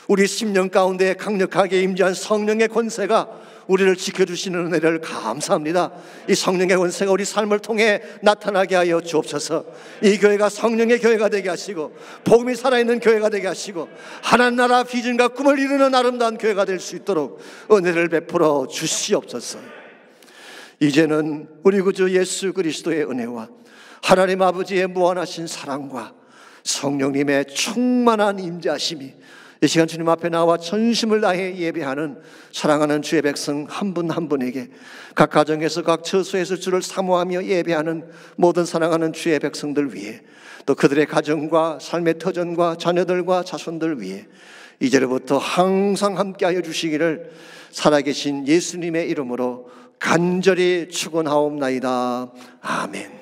Speaker 1: 우리 심령 가운데 강력하게 임재한 성령의 권세가 우리를 지켜주시는 은혜를 감사합니다. 이 성령의 권세가 우리 삶을 통해 나타나게 하여 주옵소서. 이 교회가 성령의 교회가 되게 하시고 복음이 살아있는 교회가 되게 하시고 하나님 나라 비전과 꿈을 이루는 아름다운 교회가 될 수 있도록 은혜를 베풀어 주시옵소서. 이제는 우리 구주 예수 그리스도의 은혜와 하나님 아버지의 무한하신 사랑과 성령님의 충만한 임재하심이 이 시간 주님 앞에 나와 전심을 다해 예배하는 사랑하는 주의 백성 한 분 한 분에게, 각 가정에서 각 처소에서 주를 사모하며 예배하는 모든 사랑하는 주의 백성들 위해, 또 그들의 가정과 삶의 터전과 자녀들과 자손들 위해 이제로부터 항상 함께하여 주시기를 살아계신 예수님의 이름으로 간절히 축원하옵나이다. 아멘.